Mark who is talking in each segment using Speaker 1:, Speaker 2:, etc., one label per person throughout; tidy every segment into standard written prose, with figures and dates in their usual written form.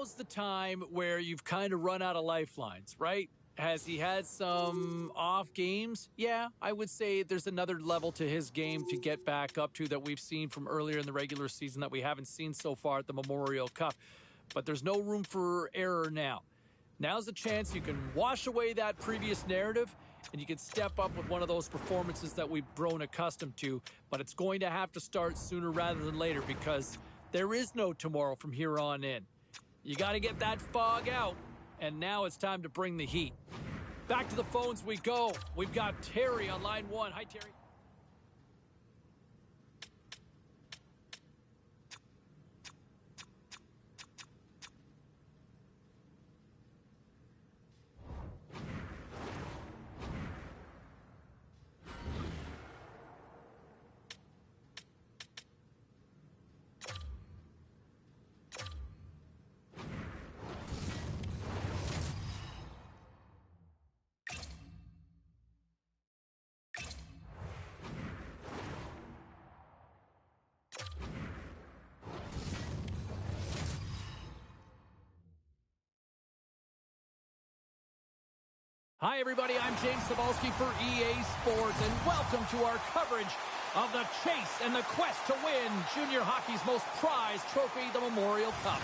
Speaker 1: now's the time where you've kind of run out of lifelines, right? Has he had some off games? Yeah, I would say there's another level to his game to get back up to that we've seen from earlier in the regular season that we haven't seen so far at the Memorial Cup. But there's no room for error now. Now's the chance you can wash away that previous narrative and you can step up with one of those performances that we've grown accustomed to. But it's going to have to start sooner rather than later because there is no tomorrow from here on in. You got to get that fog out. And now it's time to bring the heat. Back to the phones we go. We've got Terry on line one. Hi, Terry. Hi, everybody. I'm James Cebulski for EA Sports, and welcome to our coverage of the chase and the quest to win junior hockey's most prized trophy, the Memorial Cup.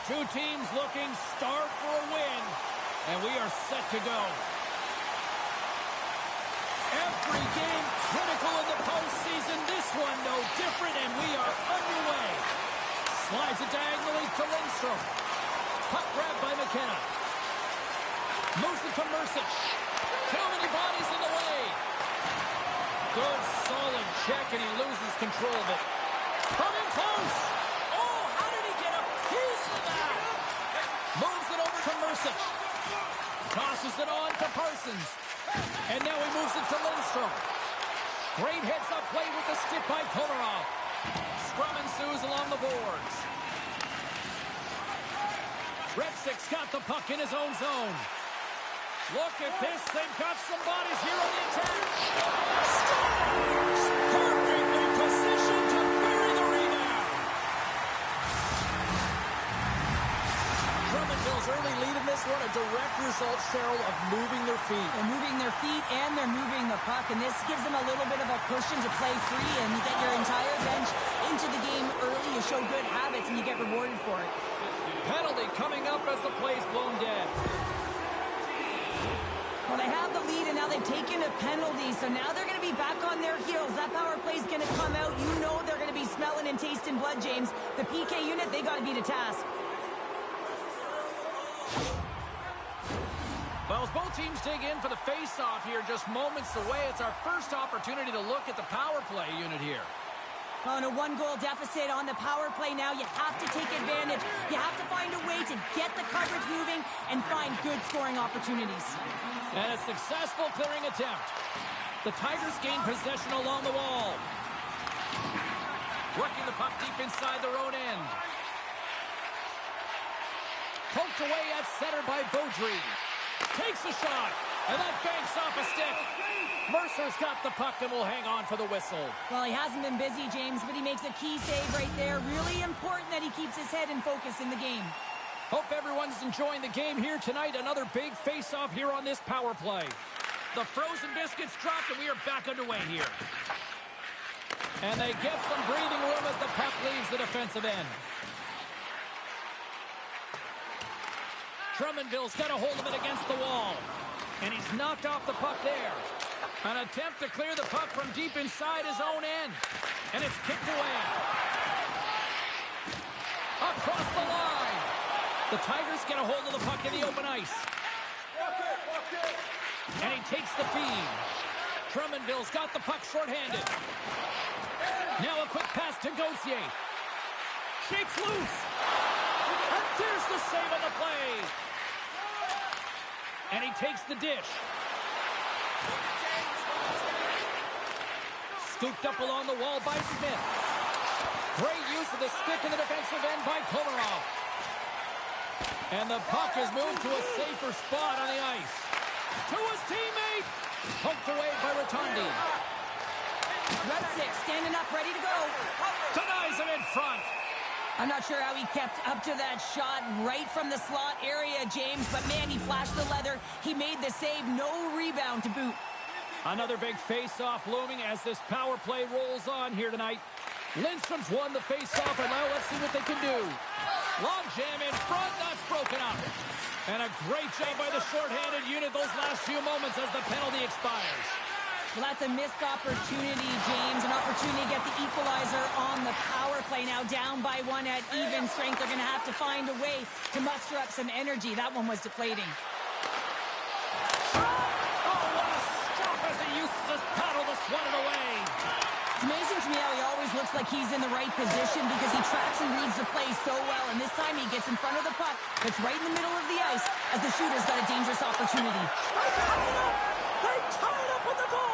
Speaker 1: Two teams looking starved for a win, and we are set to go. Every game critical in the postseason, this one no different, and we are underway. Slides it diagonally to Lindstrom. Puck grabbed by McKenna. Moves it to Mercic. Too many bodies in the way. Good, solid check, and he loses control of it. Coming close. Oh, how did he get a piece of that? Moves it over to Mercic. Tosses it on to Parsons. And now he moves it to Lindstrom. Great heads-up play with the stick by Komarov. Scrum ensues along the boards. Repsic's got the puck in his own zone. Look at this. They've got some bodies here on the attack. Stars perfectly positioned to bury the rebound. Drummondville's early lead in this one, a direct result, Cheryl, of moving their feet.
Speaker 2: They're moving their feet and they're moving the puck, and this gives them a little bit of a cushion to play free, and you get your entire bench into the game early. You show good habits, and you get rewarded for it.
Speaker 1: Penalty coming up as the play's blown dead.
Speaker 2: Well, they have the lead, and now they've taken a penalty, so now they're going to be back on their heels. That power play is going to come out. You know they're going to be smelling and tasting blood, James. The PK unit, they got to beat a task.
Speaker 1: Well, as both teams dig in for the face-off here, just moments away, it's our first opportunity to look at the power play unit here.
Speaker 2: On a one-goal deficit on the power play now, you have to take advantage. You have to find a way to get the coverage moving and find good scoring opportunities.
Speaker 1: And a successful clearing attempt. The Tigers gain possession along the wall. Working the puck deep inside their own end. Poked away at center by Beaudry. Takes a shot, and that banks off a stick. Mercer's got the puck and will hang on for the whistle.
Speaker 2: Well, he hasn't been busy, James, but he makes a key save right there. Really important that he keeps his head in focus in the game.
Speaker 1: Hope everyone's enjoying the game here tonight. Another big face-off here on this power play. The frozen biscuits dropped, and we are back underway here. And they get some breathing room as the puck leaves the defensive end. Drummondville's got a hold of it against the wall. And he's knocked off the puck there. An attempt to clear the puck from deep inside his own end. And it's kicked away. Across the line. The Tigers get a hold of the puck in the open ice. And he takes the feed. Drummondville's got the puck shorthanded. Now a quick pass to Gauthier. Shakes loose. And there's the save on the play. And he takes the dish. Scooped up along the wall by Smith. Great use of the stick in the defensive end by Komarov. And the puck is moved to a safer spot on the ice. To his teammate. Poked away by Rotondi.
Speaker 2: Red 6 standing up, ready to go.
Speaker 1: Denies him in front.
Speaker 2: I'm not sure how he kept up to that shot right from the slot area, James, but man, he flashed the leather. He made the save, no rebound to boot.
Speaker 1: Another big face-off looming as this power play rolls on here tonight. Lindstrom's won the face-off, and now let's see what they can do. Long jam in front, that's broken up. And a great job by the shorthanded unit those last few moments as the penalty expires.
Speaker 2: Well, that's a missed opportunity, James. An opportunity to get the equalizer on the power play. Now down by one at even strength. They're going to have to find a way to muster up some energy. That one was deflating.
Speaker 1: Oh, what a stop as he uses his paddle to swat it away.
Speaker 2: It's amazing to me how he always looks like he's in the right position because he tracks and reads the play so well. And this time he gets in front of the puck. It's right in the middle of the ice as the shooter's got a dangerous opportunity.
Speaker 1: They tied up with the goal.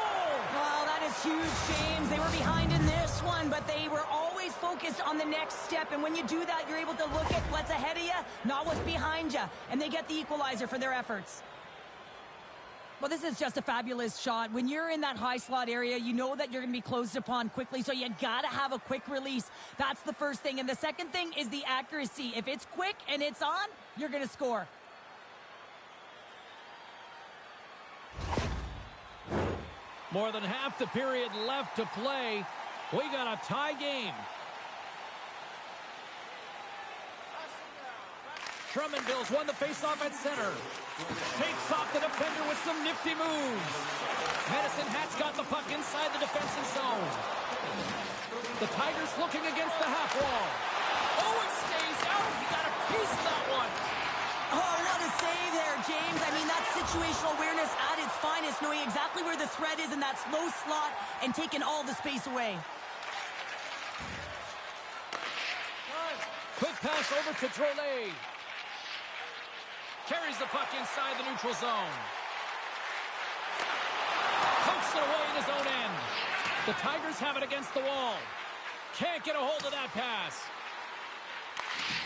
Speaker 2: Well, that is huge, James. They were behind in this one, but they were always focused on the next step. And when you do that, you're able to look at what's ahead of you, not what's behind you. And they get the equalizer for their efforts. Well, this is just a fabulous shot. When you're in that high slot area, you know that you're going to be closed upon quickly, so you got to have a quick release. That's the first thing. And the second thing is the accuracy. If it's quick and it's on, you're going to score.
Speaker 1: More than half the period left to play. We got a tie game. Drummondville's won the faceoff at center. Takes off the defender with some nifty moves. Medicine Hat's got the puck inside the defensive zone. The Tigers looking against the half wall. Oh, it stays out. He got a piece of that one.
Speaker 2: Oh, what a save there, James. I mean, that's situational awareness at its finest, knowing exactly where the threat is in that slow slot and taking all the space away.
Speaker 1: Quick pass over to Drolet. Carries the puck inside the neutral zone. Pokes it away in his own end. The Tigers have it against the wall. Can't get a hold of that pass.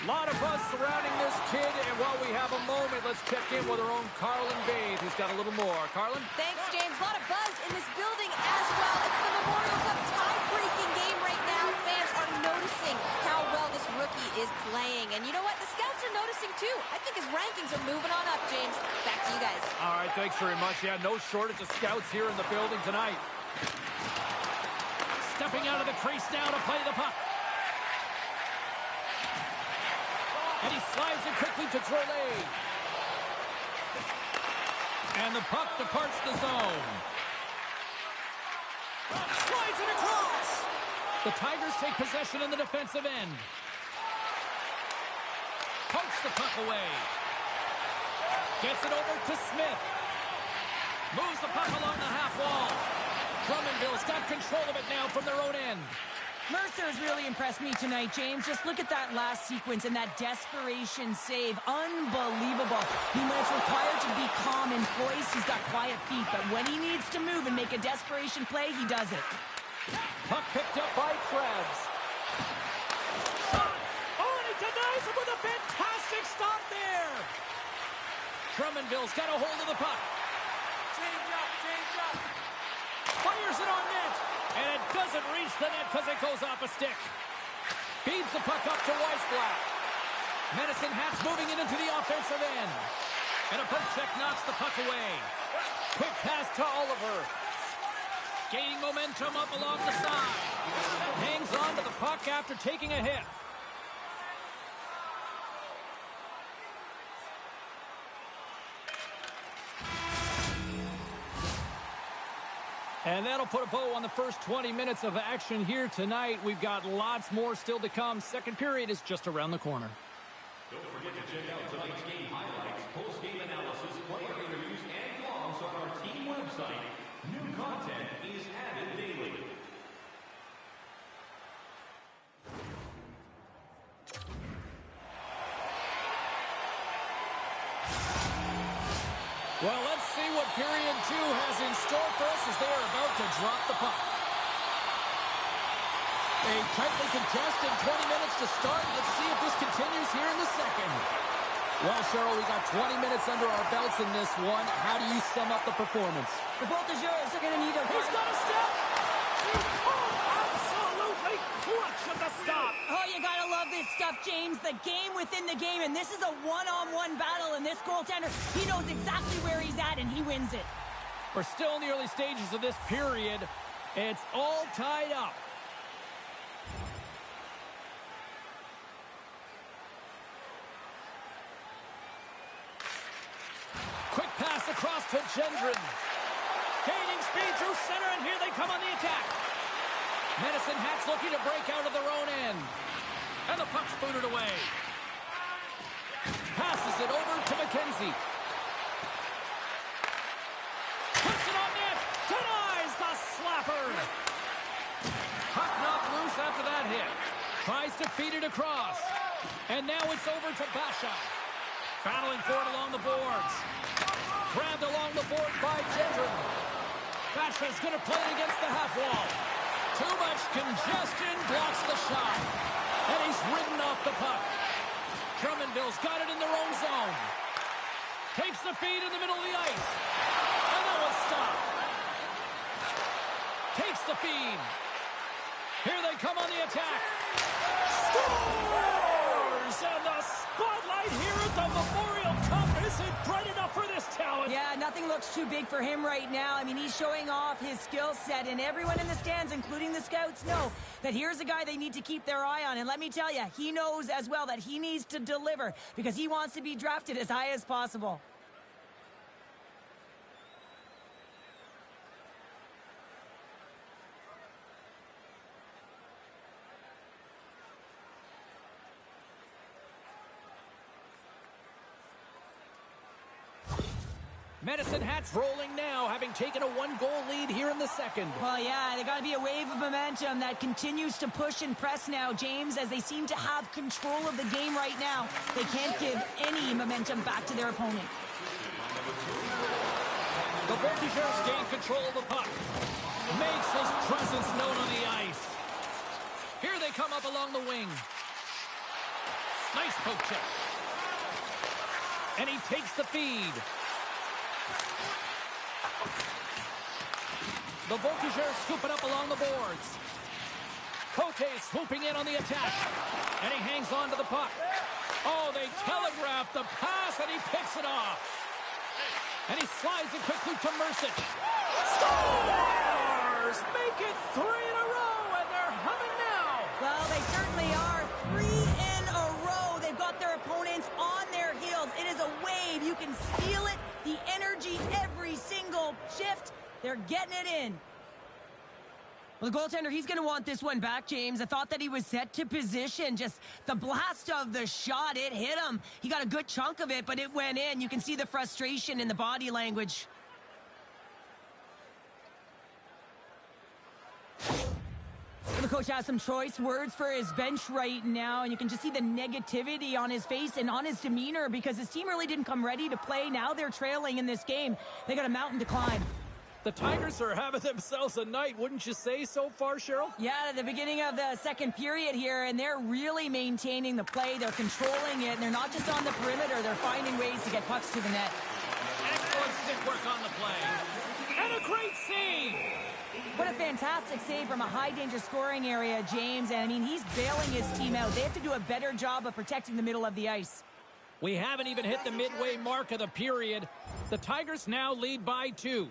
Speaker 1: A lot of buzz surrounding this kid, and while we have a moment, let's check in with our own Carlin Bathe, who's got a little more. Carlin?
Speaker 3: Thanks, James. A lot of buzz in this building as well. It's the Memorial Cup tie-breaking game right now. Fans are noticing how well this rookie is playing. And you know what? The scouts are noticing, too. I think his rankings are moving on up, James. Back to you guys.
Speaker 1: All right, thanks very much. Yeah, no shortage of scouts here in the building tonight. Stepping out of the crease now to play the puck. And he slides it quickly to Drolet. And the puck departs the zone. Slides it across. The Tigers take possession in the defensive end. Pokes the puck away. Gets it over to Smith. Moves the puck along the half wall. Drummondville's got control of it now from their own end.
Speaker 2: Mercer's really impressed me tonight, James. Just look at that last sequence and that desperation save. Unbelievable. I mean, when it's required to be calm and poised, he's got quiet feet. But when he needs to move and make a desperation play, he does it.
Speaker 1: Puck picked up by Krebs. Oh, and he denies him with a fantastic stop there. Drummondville's got a hold of the puck. Change up. Fires it on net. And it doesn't reach the net because it goes off a stick. Feeds the puck up to Weisblatt. Medicine Hat's moving it into the offensive end. And a poke check knocks the puck away. Quick pass to Oliver. Gaining momentum up along the side. Hangs on to the puck after taking a hit. And that'll put a bow on the first 20 minutes of action here tonight. We've got lots more still to come. Second period is just around the corner.
Speaker 4: Don't forget to check out tonight's game highlights, post-game analysis, player interviews, and blogs on our team website. New content is added daily.
Speaker 1: Well, let's see what period 2 has in store for us as they are about to drop the puck. A tightly contested 20 minutes to start. Let's see if this continues here in the second. Well, Cheryl, we got 20 minutes under our belts in this one. How do you sum up the performance?
Speaker 2: The Voltigeurs are going to need a...
Speaker 1: He's got a step! Oh, absolutely right clutch at the stop.
Speaker 2: Oh, you gotta love this stuff, James. The game within the game, and this is a one-on-one battle, and this goaltender, he knows exactly where he's at, and he wins it.
Speaker 1: We're still in the early stages of this period. It's all tied up. Quick pass across to Gendron. Gaining speed through center, and here they come on the attack. Medicine Hats looking to break out of their own end. And the puck's booted away. Passes it over to McKenzie. Puts it on net. Denies the slapper. Puck knocked loose after that hit. Tries to feed it across. And now it's over to Basha. Battling for it along the boards. Grabbed along the board by Gendron. Basha's going to play it against the half wall. Too much congestion blocks the shot. And he's ridden off the puck. Drummondville's got it in their own zone. Takes the feed in the middle of the ice. And that one's stopped. Takes the feed. Here they come on the attack. Scores! And the spotlight here at the Memorial Cup isn't bright enough for this talent.
Speaker 2: Yeah, nothing looks too big for him right now. I mean, he's showing off his skill set, and everyone in the stands, including the scouts, know that here's a guy they need to keep their eye on. And let me tell you, he knows as well that he needs to deliver because he wants to be drafted as high as possible.
Speaker 1: Medicine Hats rolling now, having taken a one-goal lead here in the second.
Speaker 2: Well, yeah, they got to be a wave of momentum that continues to push and press now, James, as they seem to have control of the game right now. They can't give any momentum back to their opponent.
Speaker 1: The Voltigeurs gain control of the puck. Makes his presence known on the ice. Here they come up along the wing. Nice poke check. And he takes the feed. The Voltigeurs scoop it up along the boards. Cote swooping in on the attack. And he hangs on to the puck. Oh, they telegraph the pass, and he picks it off. And he slides it quickly to Mercic. Scores! Make it 3 in a row, and they're humming now.
Speaker 2: Well, they certainly are. 3 in a row. They've got their opponents on their heels. It is a wave. You can feel it. The energy every single shift. They're getting it in. Well, the goaltender, he's going to want this one back, James. I thought that he was set to position. Just the blast of the shot, it hit him. He got a good chunk of it, but it went in. You can see the frustration in the body language. The coach has some choice words for his bench right now, and you can just see the negativity on his face and on his demeanor because his team really didn't come ready to play. Now they're trailing in this game. They got a mountain to climb.
Speaker 1: The Tigers are having themselves a night, wouldn't you say, so far, Cheryl?
Speaker 2: Yeah, at the beginning of the second period here, and they're really maintaining the play. They're controlling it, and they're not just on the perimeter. They're finding ways to get pucks to the net.
Speaker 1: Excellent stick work on the play. And a great save.
Speaker 2: What a fantastic save from a high-danger scoring area, James. And, I mean, he's bailing his team out. They have to do a better job of protecting the middle of the ice.
Speaker 1: We haven't even hit the midway mark of the period. The Tigers now lead by 2.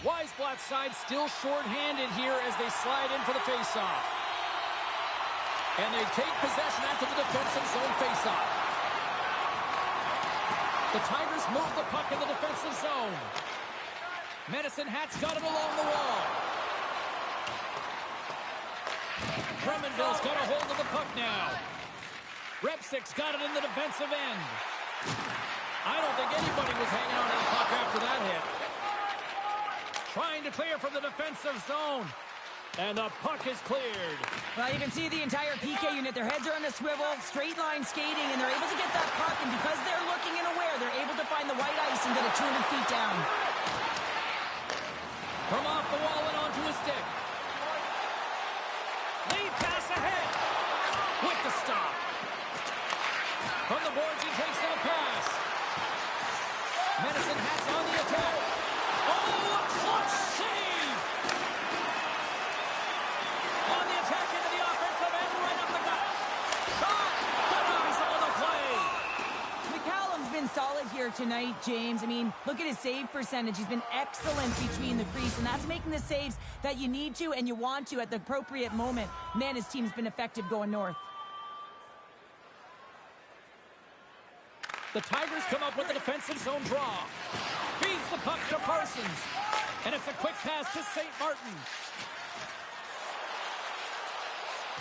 Speaker 1: Weisblatt's side still short-handed here as they slide in for the face-off. And they take possession after the defensive zone face-off. The Tigers move the puck in the defensive zone. Medicine Hat's got it along the wall. Drummondville's got a hold of the puck now. Repsic's got it in the defensive end. I don't think anybody was hanging on to the puck after that hit. Trying to clear from the defensive zone. And the puck is cleared.
Speaker 2: Well, you can see the entire PK unit. Their heads are on a swivel, straight line skating, and they're able to get that puck. And because they're looking and aware, they're able to find the white ice and get it 200 feet down.
Speaker 1: From off the wall and onto his stick. Lead pass ahead. With the stop. From the boards, he takes to the pass. Medicine Hat's on the attack. Oh, a clutch save! On the attack into the offensive end, right up the gut. Shot! Denies another play.
Speaker 2: McCallum's been solid here tonight, James. I mean, look at his save percentage. He's been excellent between the crease, and that's making the saves that you need to and you want to at the appropriate moment. Man, his team's been effective going north.
Speaker 1: The Tigers come up with a defensive zone draw. Feeds the puck to Parsons. And it's a quick pass to St. Martin.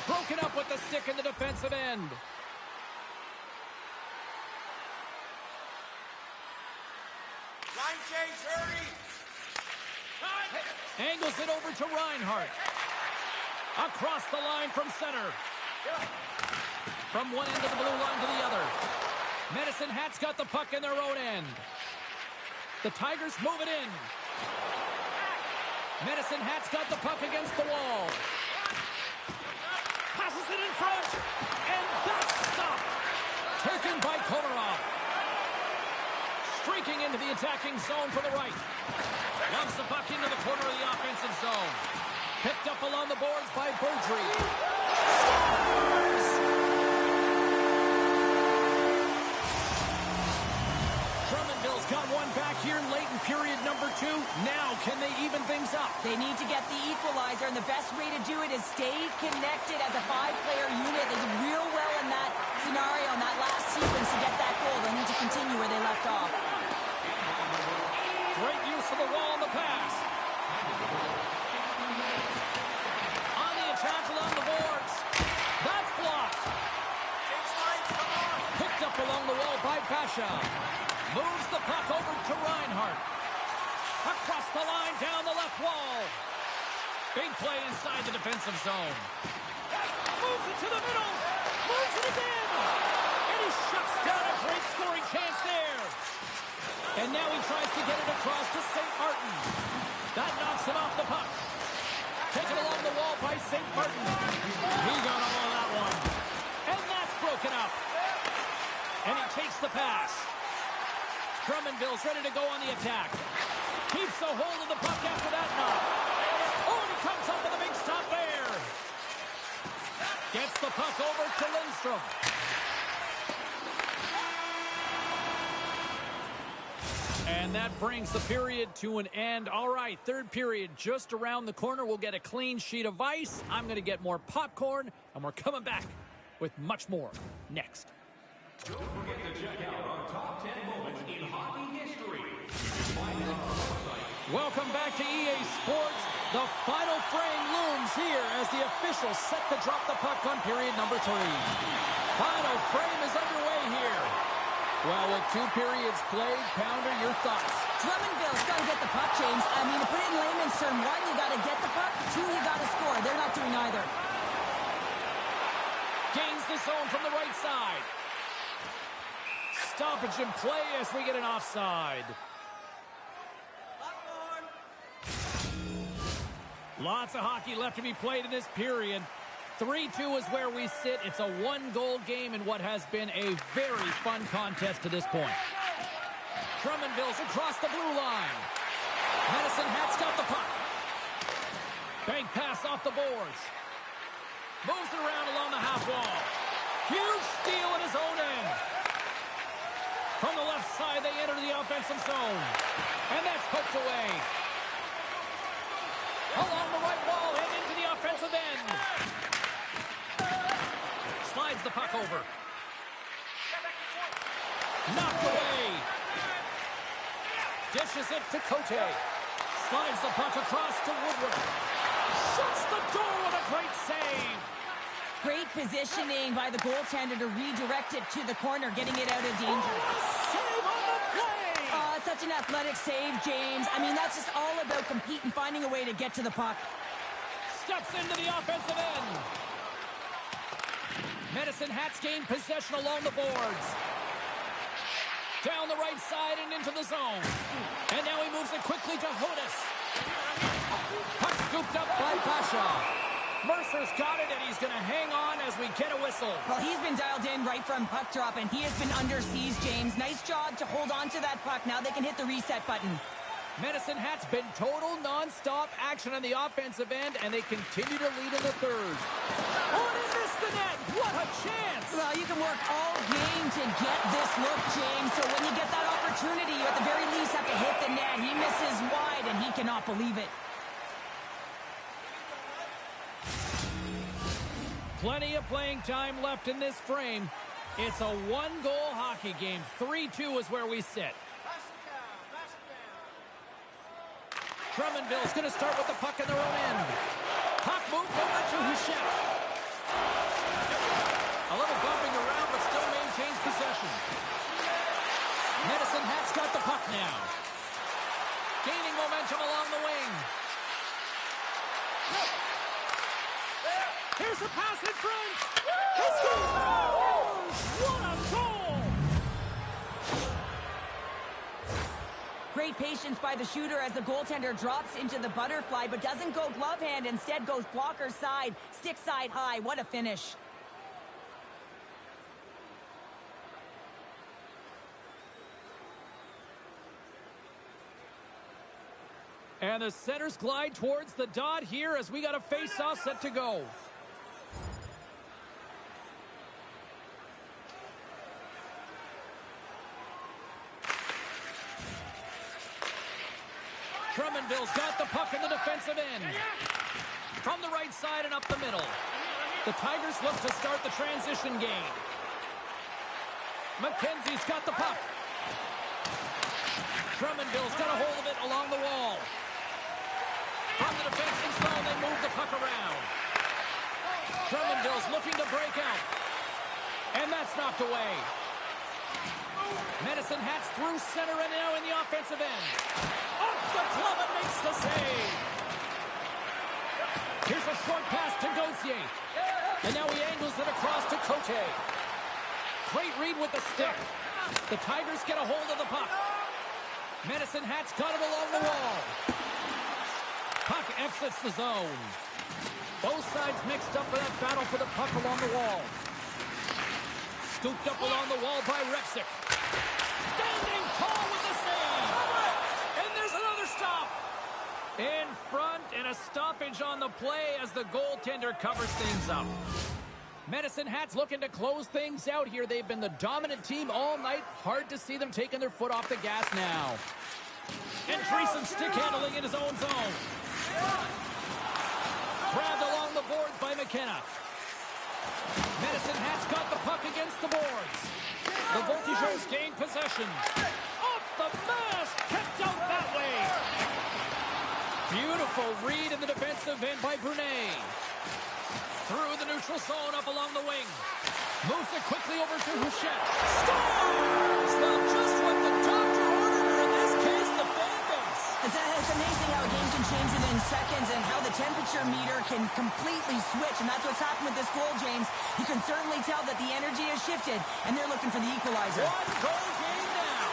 Speaker 1: Broken up with the stick in the defensive end.
Speaker 5: Line change, hurry!
Speaker 1: Angles it over to Reinhart. Across the line from center. From one end of the blue line to the other. Medicine Hat's got the puck in their own end. The Tigers move it in. Medicine Hat's got the puck against the wall. Passes it in front. And that's stopped. Taken by Komarov. Streaking into the attacking zone for the right. Dumps the puck into the corner of the offensive zone. Picked up along the boards by Beaudry. Scores! Drummondville's got one back here late in period number 2. Now, can they even things up?
Speaker 2: They need to get the equalizer, and the best way to do it is stay connected as a 5-player unit. They did real well in that scenario, in that last sequence to get that goal. They need to continue where they left off.
Speaker 1: Great use of the wall on the pass. On the attack along the boards. That's blocked. Picked up along the wall by Pasha. Moves the puck over to Reinhart. Across the line, down the left wall. Big play inside the defensive zone. Moves it to the middle. Moves it again. And he shuts down a great scoring chance there. And now he tries to get it across to St. Martin. That knocks him off the puck. Taken along the wall by St. Martin. He got all of that one. And that's broken up. And he takes the pass. Drummondville's ready to go on the attack. Keeps a hold of the puck after that knock. Oh, and he comes up with a big stop there. Gets the puck over to Lindstrom. And that brings the period to an end. All right, third period just around the corner. We'll get a clean sheet of ice. I'm going to get more popcorn, and we're coming back with much more next.
Speaker 4: Don't forget to check out our top 10 moments in hockey history.
Speaker 1: Welcome back to EA Sports. The final frame looms here as the officials set to drop the puck on period number 3. Final frame is underway here. Well, with 2 periods played, Pounder, your thoughts?
Speaker 2: Drummondville's got to get the puck, James. I mean, to put it in layman's term, 1, you got to get the puck. 2, you got to score. They're not doing either.
Speaker 1: Gains the zone from the right side. Stoppage in play as we get an offside. Lots of hockey left to be played in this period. 3-2 is where we sit. It's a 1-goal game in what has been a very fun contest to this point. Drummondville's across the blue line. Medicine Hat's got the puck. Bank pass off the boards. Moves it around along the half wall. Huge steal in his own end. From the left side, they enter the offensive zone. And that's poked away. Along the right wall and into the offensive end. Slides the puck over. Knocked away. Dishes it to Cote. Slides the puck across to Woodward. Shuts the door with a great save.
Speaker 2: Great positioning by the goaltender to redirect it to the corner, getting it out of danger.
Speaker 1: Save on the play.
Speaker 2: Oh, such an athletic save, James. I mean, that's just all about competing, finding a way to get to the puck.
Speaker 1: Steps into the offensive end. Medicine Hat's gained possession along the boards. Down the right side and into the zone. And now he moves it quickly to Hodis. Puck scooped up by Pasha. Mercer's got it, and he's going to hang on as we get a whistle.
Speaker 2: Well, he's been dialed in right from puck drop, and he has been under siege, James. Nice job to hold on to that puck. Now they can hit the reset button.
Speaker 1: Medicine Hat's been total non-stop action on the offensive end, and they continue to lead in the third. Oh, and he missed the net. What a chance.
Speaker 2: Well, you can work all game to get this look, James. So when you get that opportunity, you at the very least have to hit the net. He misses wide, and he cannot believe it.
Speaker 1: Plenty of playing time left in this frame. It's a one-goal hockey game. 3-2 is where we sit. Drummondville's going to start with the puck in their own end. Puck moved over to Houchette. A little bumping around, but still maintains possession. Medicine Hat's got the puck now. Gaining momentum along the wing. Here's a pass in front. He scores! What a goal!
Speaker 2: Great patience by the shooter as the goaltender drops into the butterfly, but doesn't go glove hand. Instead goes blocker side, stick side high. What a finish.
Speaker 1: And the centers glide towards the dot here as we got a face-off set to go. Drummondville's got the puck in the defensive end. From the right side and up the middle. The Tigers look to start the transition game. McKenzie's got the puck. Drummondville's got a hold of it along the wall. From the defensive zone, they move the puck around. Drummondville's looking to break out. And that's knocked away. Medicine Hat's through center and now in the offensive end. Off the glove and makes the save. Here's a short pass to Gauthier. And now he angles it across to Cote. Great read with the stick. The Tigers get a hold of the puck. Medicine Hat's got it along the wall. Puck exits the zone. Both sides mixed up in that battle for the puck along the wall. Scooped up along the wall by Repsic. Standing tall with the save. And there's another stop. In front and a stoppage on the play as the goaltender covers things up. Medicine Hat's looking to close things out here. They've been the dominant team all night. Hard to see them taking their foot off the gas now. And Dreesen stick handling in his own zone. Grabbed along the boards by McKenna. Medicine Hat's got the puck against the boards. The Voltigeurs gain possession. Off the mask, kept out that way. Beautiful read in the defensive end by Brunet. Through the neutral zone, up along the wing. Moves it quickly over to Houchette. Scores! Well, just what the doctor ordered her, in this case, the fan base.
Speaker 2: It's amazing how a game can change within seconds and how the temperature meter can completely switch, and that's what's happened with this goal, James. You can certainly tell that the energy has shifted, and they're looking for the equalizer.
Speaker 1: One goal game now.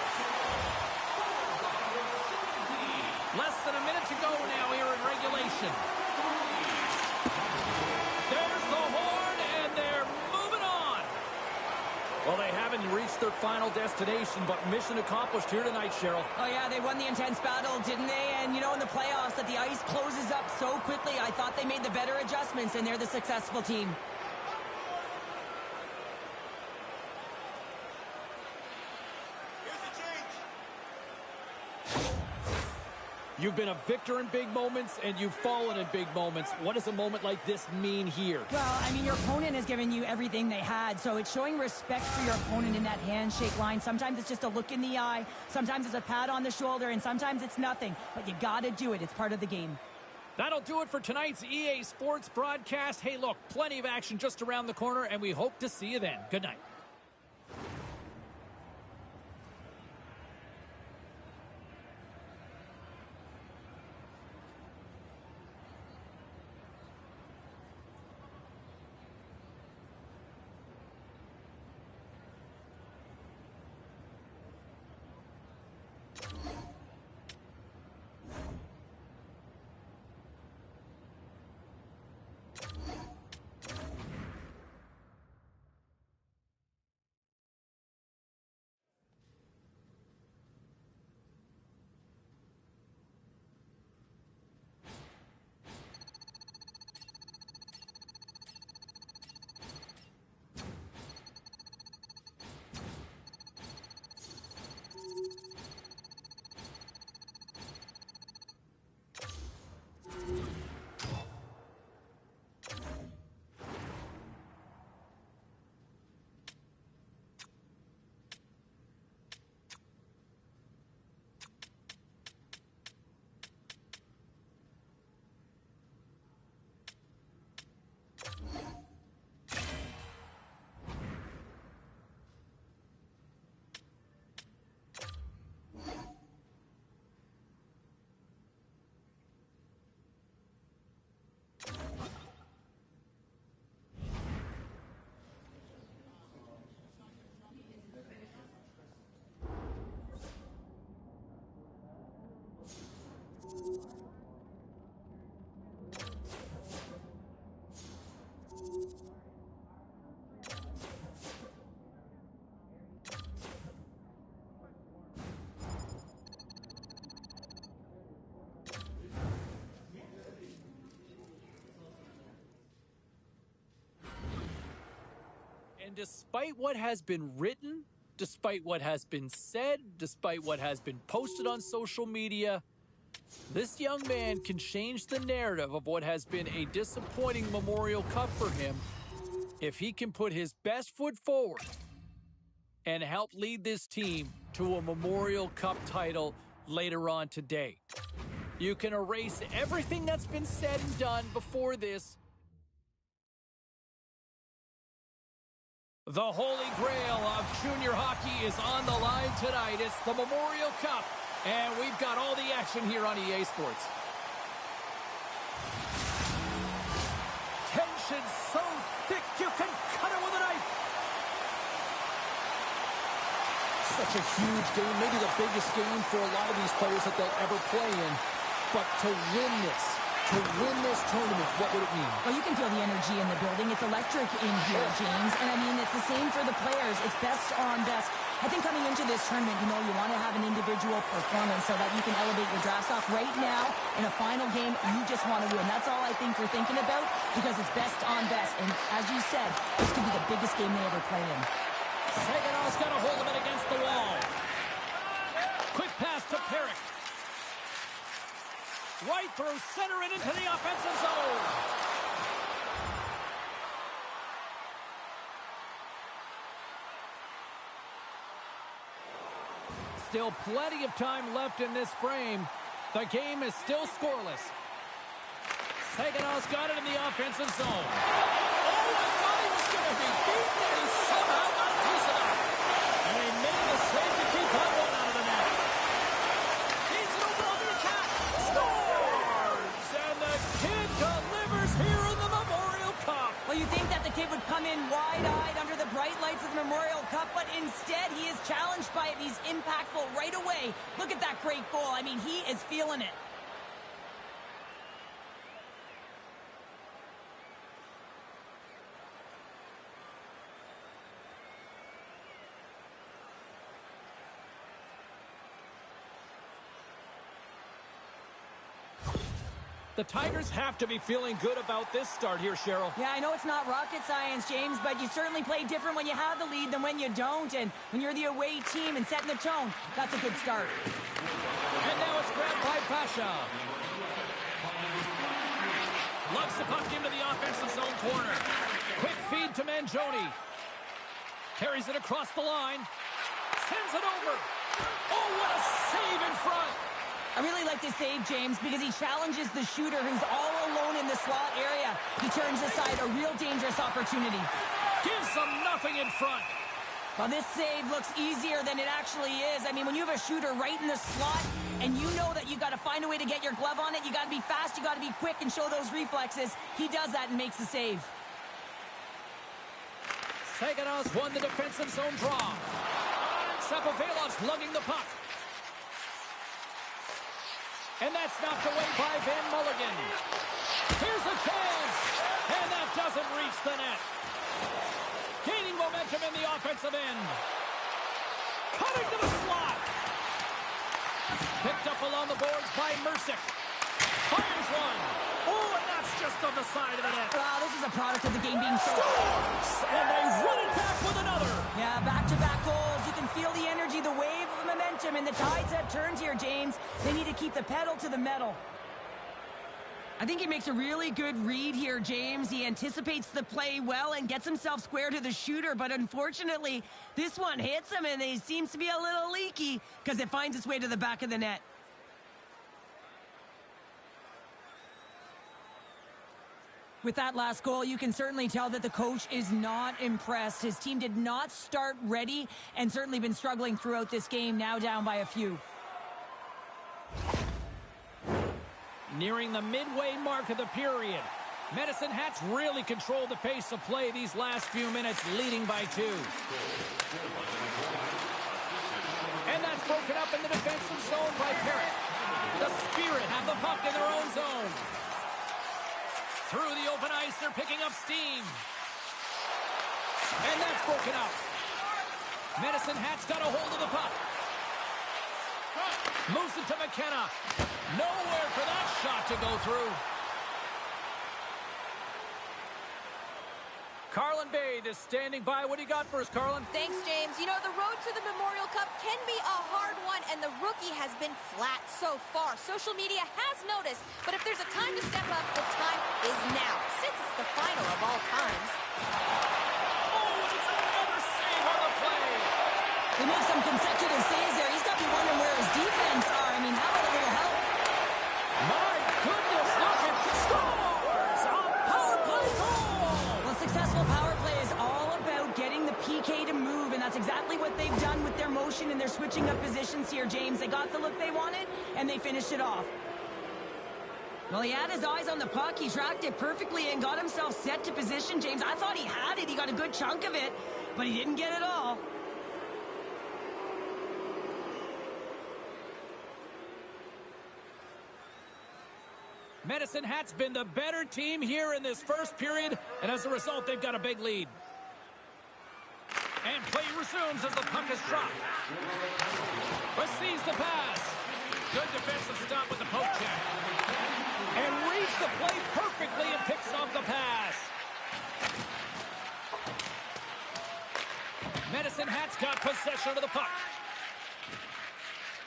Speaker 1: Less than a minute to go now here in regulation. There's the horn, and they're moving on. Well, they haven't reached their final destination, but mission accomplished here tonight, Cheryl.
Speaker 2: Oh, yeah, they won the intense battle, didn't they? And, you know, in the playoffs, that the ice closes up so quickly, I thought they made the better adjustments, and they're the successful team.
Speaker 1: You've been a victor in big moments, and you've fallen in big moments. What does a moment like this mean here?
Speaker 2: Well, I mean, your opponent has given you everything they had, so it's showing respect for your opponent in that handshake line. Sometimes it's just a look in the eye, sometimes it's a pat on the shoulder, and sometimes it's nothing. But you got to do it. It's part of the game.
Speaker 1: That'll do it for tonight's EA Sports broadcast. Hey, look, plenty of action just around the corner, and we hope to see you then. Good night. And despite what has been written, despite what has been said, despite what has been posted on social media, this young man can change the narrative of what has been a disappointing Memorial Cup for him if he can put his best foot forward and help lead this team to a Memorial Cup title later on today. You can erase everything that's been said and done before this. The holy grail of junior hockey is on the line tonight. It's the Memorial Cup, and we've got all the action here on EA Sports. Tension so thick you can cut it with a knife. Such a huge game, maybe the biggest game for a lot of these players that they'll ever play in. But to win this tournament, what would it mean?
Speaker 2: Well, you can feel the energy in the building. It's electric in here, James. And I mean, it's the same for the players. It's best on best. I think coming into this tournament, you want to have an individual performance so that you can elevate your draft stock. Right now, in a final game, you just want to win. That's all I think you're thinking about because it's best on best. And as you said, this could be the biggest game they ever play in.
Speaker 1: Saganow's got a hold of it against the wall. Quick pass to Perrick. Right through center and into the offensive zone. Still plenty of time left in this frame. The game is still scoreless. Saganow's got it in the offensive zone. Oh, I thought he was going to be beaten, and he somehow got a piece of it. And he made the save to keep that one out of the net. He's it over on the attack. Scores! And the kid delivers here in the Memorial Cup.
Speaker 2: Well, you think that the kid would come in wide-eyed under the bright lights of the Memorial Cup, but instead he is challenged by it. He's impactful right away. Look at that great goal. I mean, he is feeling it.
Speaker 1: The Tigers have to be feeling good about this start here, Cheryl.
Speaker 2: Yeah, I know it's not rocket science, James, but you certainly play different when you have the lead than when you don't. And when you're the away team and setting the tone, that's a good start.
Speaker 1: And now it's grabbed by Pasha. Lugs the puck into the offensive zone corner. Quick feed to Mangione. Carries it across the line. Sends it over. Oh, what a save in front.
Speaker 2: I really like this save, James, because he challenges the shooter who's all alone in the slot area. He turns aside a real dangerous opportunity.
Speaker 1: Gives them nothing in front.
Speaker 2: Well, this save looks easier than it actually is. I mean, when you have a shooter right in the slot and you know that you got to find a way to get your glove on it, you got to be fast, you got to be quick and show those reflexes. He does that and makes the save.
Speaker 1: Saganow's won the defensive zone draw. Sapovelov's lugging the puck. And that's knocked away by Van Mulligan. Here's a chance. And that doesn't reach the net. Gaining momentum in the offensive end. Cutting to the slot. Picked up along the boards by Mercick. Fires one. Oh, and that's just on the side of the net.
Speaker 2: Wow, this is a product of the game being so...
Speaker 1: And they run it back with another.
Speaker 2: Yeah, back-to-back goals. You can feel the energy, the wave of momentum, and the tides have turned here, James. They need to keep the pedal to the metal. I think he makes a really good read here, James. He anticipates the play well and gets himself square to the shooter, but unfortunately, this one hits him, and he seems to be a little leaky because it finds its way to the back of the net. With that last goal, you can certainly tell that the coach is not impressed. His team did not start ready and certainly been struggling throughout this game, now down by a few.
Speaker 1: Nearing the midway mark of the period. Medicine Hats really controlled the pace of play these last few minutes, leading by 2. And that's broken up in the defensive zone by Perrick. The Spirit have the puck in their own zone. Through the open ice, they're picking up steam. And that's broken up. Medicine Hat's got a hold of the puck. Moves it to McKenna. Nowhere for that shot to go through. Carlin Bade is standing by. What do you got for us, Carlin?
Speaker 3: Thanks, James. You know, the road to the Memorial Cup can be a hard one, and the rookie has been flat so far. Social media has noticed, but if there's a time to step up, the time is now, since it's the final of all times.
Speaker 1: Oh, it's another save on the play.
Speaker 2: He makes some consecutive saves there. He's got to be wondering where his defense are. I mean, how about a little help?
Speaker 1: My goodness, look at scores! A power play goal!
Speaker 2: Well, successful power play is all about getting the PK to move, and that's exactly what they've done with their motion and their switching up positions here, James. They got the look they wanted, and they finished it off. Well, he had his eyes on the puck. He tracked it perfectly and got himself set to position, James. I thought he had it. He got a good chunk of it, but he didn't get it all.
Speaker 1: Medicine Hat's been the better team here in this first period, and as a result, they've got a big lead. And play resumes as the puck is dropped. Receives the pass. Good defensive stop with the poke check. And reads the play perfectly and picks off the pass. Medicine Hat's got possession of the puck.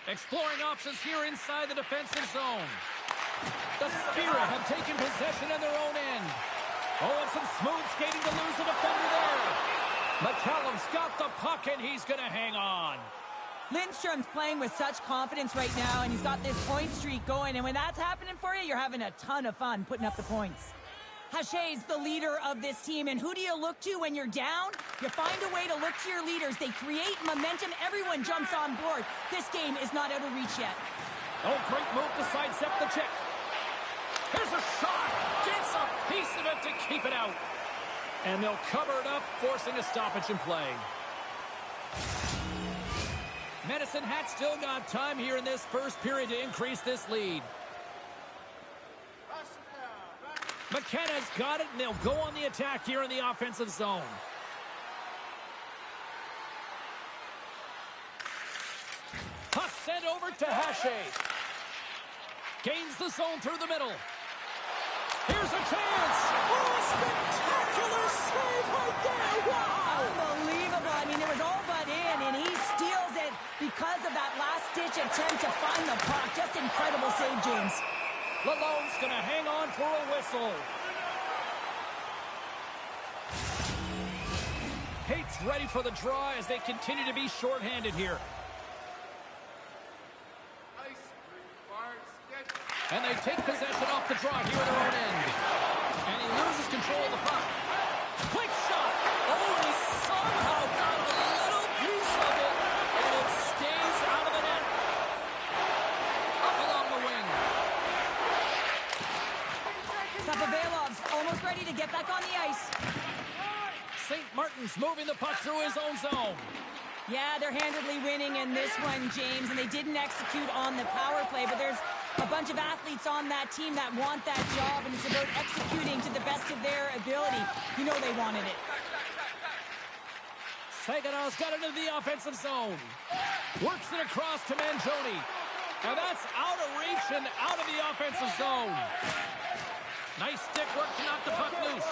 Speaker 1: Exploring options here inside the defensive zone. The Spirit have taken possession in their own end. Oh, and some smooth skating to lose the defender there. McCallum's got the puck, and he's going to hang on.
Speaker 2: Lindstrom's playing with such confidence right now, and he's got this point streak going. And when that's happening for you, you're having a ton of fun putting up the points. Hachet's the leader of this team, and who do you look to when you're down? You find a way to look to your leaders. They create momentum. Everyone jumps on board. This game is not out of reach yet.
Speaker 1: Oh, great move to sidestep the check. Here's a shot. Gets a piece of it to keep it out. And they'll cover it up, forcing a stoppage in play. Medicine Hat still got time here in this first period to increase this lead. McKenna's got it, and they'll go on the attack here in the offensive zone. Puck sent over to Hachet. Gains the zone through the middle. Here's a chance. Oh, spectacular save right there. Wow.
Speaker 2: Unbelievable. I mean, it was all but in, and he steals it because of that last-ditch attempt to find the puck. Just incredible save, James.
Speaker 1: Lalonde's going to hang on for a whistle. Hate's ready for the draw as they continue to be shorthanded here. And they take possession off the draw here in their own end. And he loses control of the puck. Quick shot. Oh, he somehow got a little piece of it. And it stays out of the net. Up along the wing.
Speaker 2: Sapovailov's almost ready to get back on the ice.
Speaker 1: St. Martin's moving the puck through his own zone.
Speaker 2: Yeah, they're handedly winning in this one, James, and they didn't execute on the power play, but there's a bunch of athletes on that team that want that job, and it's about executing to the best of their ability. You know they wanted it.
Speaker 1: Sagina's got it into the offensive zone. Works it across to Mangione. And that's out of reach and out of the offensive zone. Nice stick work to knock the puck loose.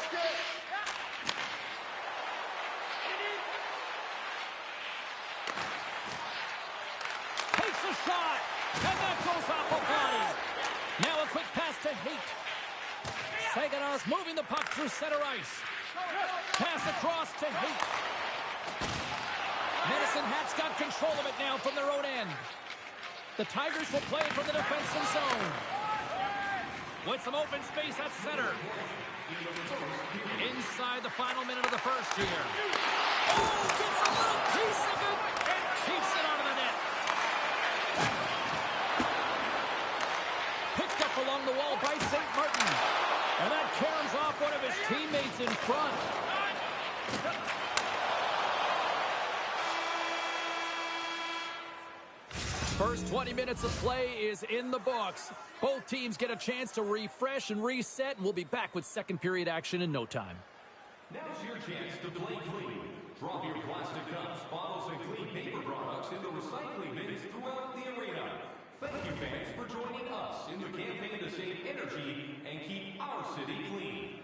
Speaker 1: Takes a shot, and that goes off a body. Now a quick pass to Hate. Sagina's moving the puck through center ice. Pass across to Hate. Medicine Hat's got control of it now from their own end. The Tigers will play it from the defensive zone. With some open space at center. Inside the final minute of the first here. Oh, gets a little piece of it and keeps it out of the net. Picked up along the wall by St. Martin. And that caroms off one of his teammates in front. First 20 minutes of play is in the books. Both teams get a chance to refresh and reset, and we'll be back with second period action in no time.
Speaker 4: Now's your chance to play clean. Drop your plastic cups, bottles, and clean paper products in the recycling bins throughout the arena. Thank you, fans, for joining us in the campaign to save energy and keep our city clean.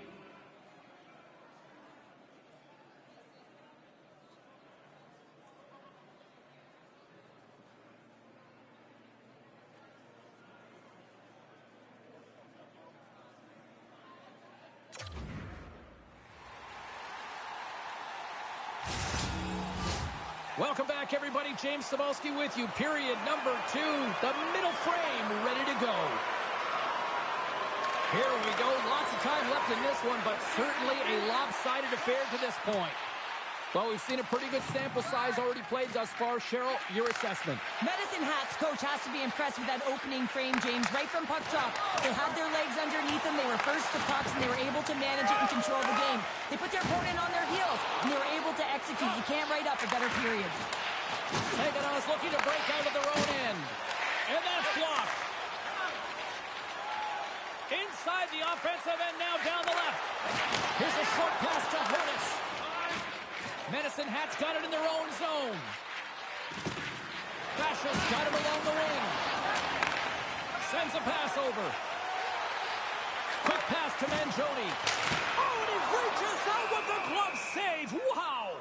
Speaker 1: Welcome back, everybody. James Cebulski with you. Period number 2. The middle frame ready to go. Here we go. Lots of time left in this one, but certainly a lopsided affair to this point. Well, we've seen a pretty good sample size already played thus far. Cheryl, your assessment.
Speaker 2: Medicine Hat's coach has to be impressed with that opening frame, James, right from puck drop. They had their legs underneath them. They were first to pucks, and they were able to manage it and control the game. They put their opponent on their heels, and they were able to execute. You can't write up a better period.
Speaker 1: Saginaw looking to break out of their own end. And that's blocked. Inside the offensive end, now down the left. Here's a short pass to Honus. Medicine Hat's got it in their own zone. Basha's got it along the wing. Sends a pass over. Quick pass to Mangione. Oh, and he reaches out with the glove save. Wow!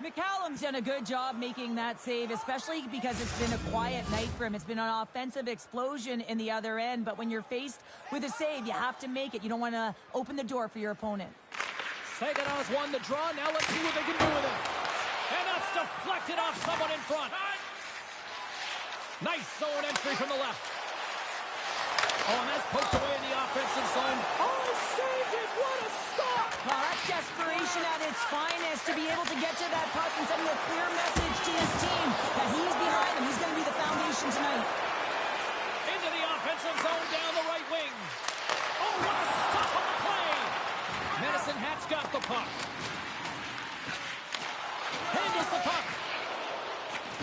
Speaker 2: McCallum's done a good job making that save, especially because it's been a quiet night for him. It's been an offensive explosion in the other end, but when you're faced with a save, you have to make it. You don't want to open the door for your opponent.
Speaker 1: Saginaw's won the draw. Now let's see what they can do with it. And that's deflected off someone in front. Nice zone entry from the left. Oh, and that's poked away in the offensive zone. Oh, he saved it. What a stop.
Speaker 2: Well, that's desperation at its finest to be able to get to that puck and send a clear message to his team that he's behind him. He's going to be the foundation tonight.
Speaker 1: Into the offensive zone down the right wing. Oh, what a stop on the play. Medicine Hat's got the puck. Handles the puck.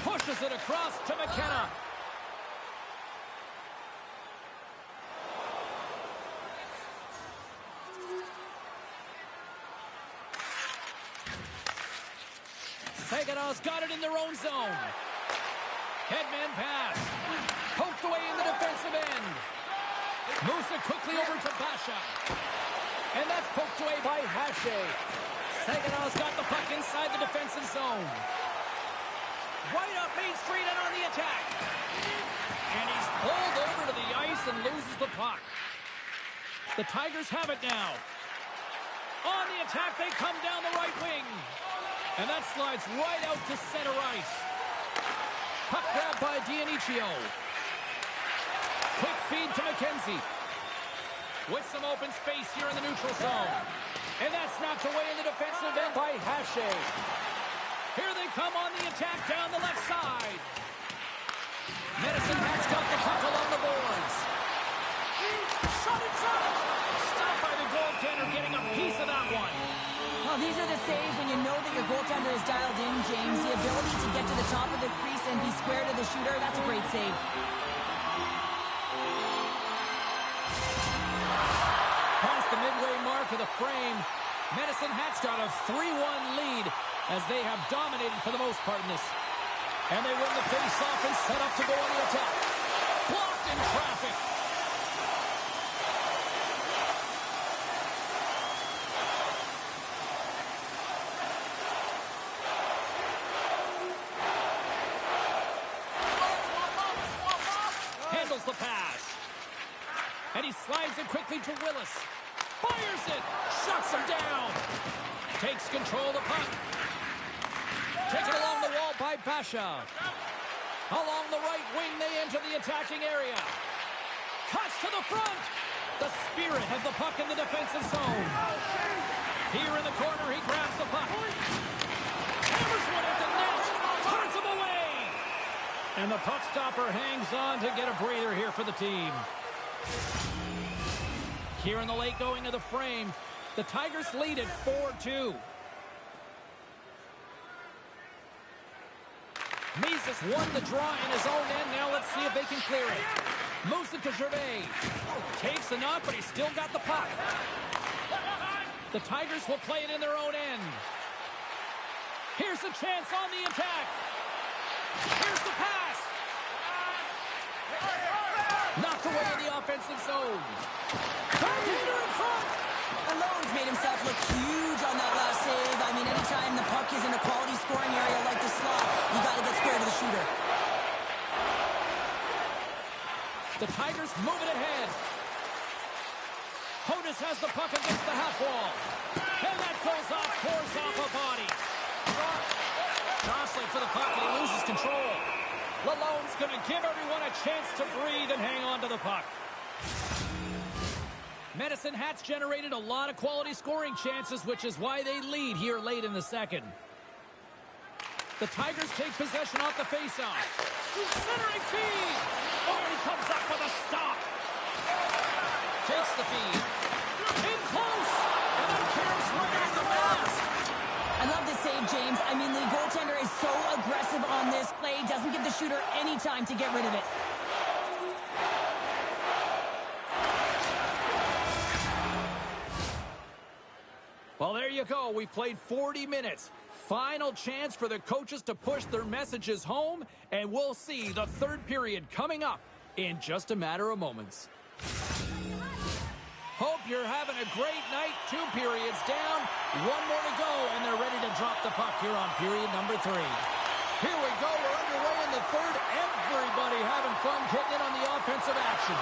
Speaker 1: Pushes it across to McKenna. Saginaw's got it in their own zone. Headman pass. Poked away in the defensive end. Moves it quickly over to Basha. And that's poked away by Hache. Saginaw's got the puck inside the defensive zone. Right up Main Street and on the attack. And he's pulled over to the ice and loses the puck. The Tigers have it now. On the attack, they come down the right wing. And that slides right out to center ice. Puck grab by Dionicio. Quick feed to McKenzie. With some open space here in the neutral zone. And that's knocked away in the defensive end by Hache. Here they come on the attack down the left side. Medicine Hat's got the puck along the boards. Shot it shot. Stopped by the goaltender, getting a piece of that one.
Speaker 2: Well, these are the saves when you know that your goaltender is dialed in, James. The ability to get to the top of the crease and be square to the shooter, that's a great save.
Speaker 1: Past the midway mark of the frame, Medicine Hat's got a 3-1 lead as they have dominated for the most part in this. And they win the face-off and set up to go on the attack. Blocked in traffic. Handles the pass. And he slides it quickly to Willis. Fires it. Shuts him down. Takes control of the puck. Taken along the wall by Basha. Along the right wing, they enter the attacking area. Cuts to the front. The Spirit have the puck in the defensive zone. Here in the corner, he grabs the puck. Hammers one at the net. Turns him away. And the puck stopper hangs on to get a breather here for the team. Here in the late going of the frame, the Tigers lead at 4-2. Mises won the draw in his own end. Now let's see if they can clear it. Moves it to Gervais. Takes the knock, but he's still got the puck. The Tigers will play it in their own end. Here's a chance on the attack. Here's the pass. Knocked away in the offensive zone. Backhander in front.
Speaker 2: Alone's made himself look huge on that last save. I mean, anytime the puck is in a quality scoring area like the slot, you got to get square to the shooter.
Speaker 1: The Tigers move it ahead. Honus has the puck against the half wall. And that goes off, pours off a body. Crossley for the puck and he loses control. Lalonde's going to give everyone a chance to breathe and hang on to the puck. Medicine Hat's generated a lot of quality scoring chances, which is why they lead here late in the second. The Tigers take possession off the faceoff. Centering feed. Oh, he comes up with a stop. Takes the feed. In close. And then camps right at the mask.
Speaker 2: I love this save, James. I mean, the goaltender is so aggressive on this play. Doesn't give the shooter any time to get rid of it.
Speaker 1: Well, there you go. We've played 40 minutes. Final chance for the coaches to push their messages home, and we'll see the third period coming up in just a matter of moments. Hope you're having a great night. 2 periods down, 1 more to go, and they're ready to drop the puck here on period number 3. Here we go. We're underway in the third. Everybody having fun getting in on the offensive action.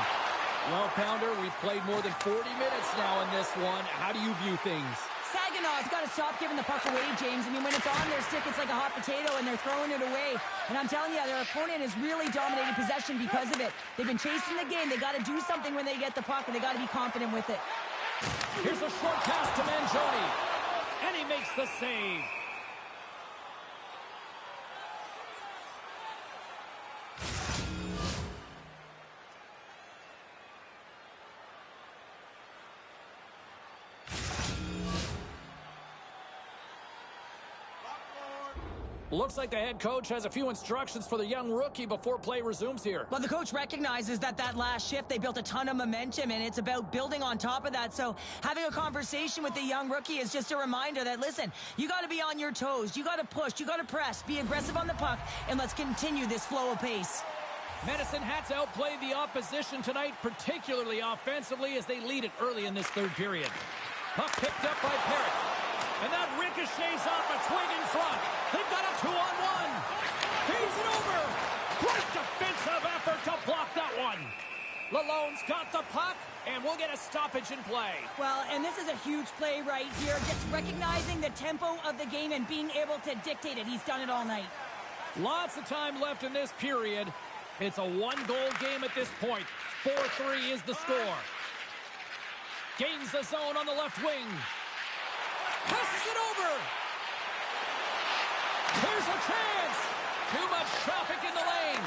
Speaker 1: Well, Pounder, we've played more than 40 minutes now in this one. How do you view things?
Speaker 2: Saginaw's got to stop giving the puck away, James. I mean, when it's on their stick, it's like a hot potato, and they're throwing it away. And I'm telling you, their opponent has really dominated possession because of it. They've been chasing the game. They got to do something when they get the puck, and they got to be confident with it.
Speaker 1: Here's a short pass to Mangione, and he makes the save. Looks like the head coach has a few instructions for the young rookie before play resumes here.
Speaker 2: Well, the coach recognizes that last shift, they built a ton of momentum, and it's about building on top of that. So having a conversation with the young rookie is just a reminder that, listen, you got to be on your toes. You got to push. You got to press. Be aggressive on the puck, and let's continue this flow of pace.
Speaker 1: Medicine Hats outplayed the opposition tonight, particularly offensively, as they lead it early in this third period. Puck picked up by Parrott. And that ricochets off a twig in front. They've got a 2-on-1. Feeds it over. Great defensive effort to block that one. Lalonde's got the puck, and we'll get a stoppage in play.
Speaker 2: Well, and this is a huge play right here. Just recognizing the tempo of the game and being able to dictate it. He's done it all night.
Speaker 1: Lots of time left in this period. It's a 1-goal game at this point. 4-3 is the score. Gains the zone on the left wing. Passes it over. Here's a chance. Too much traffic in the lane.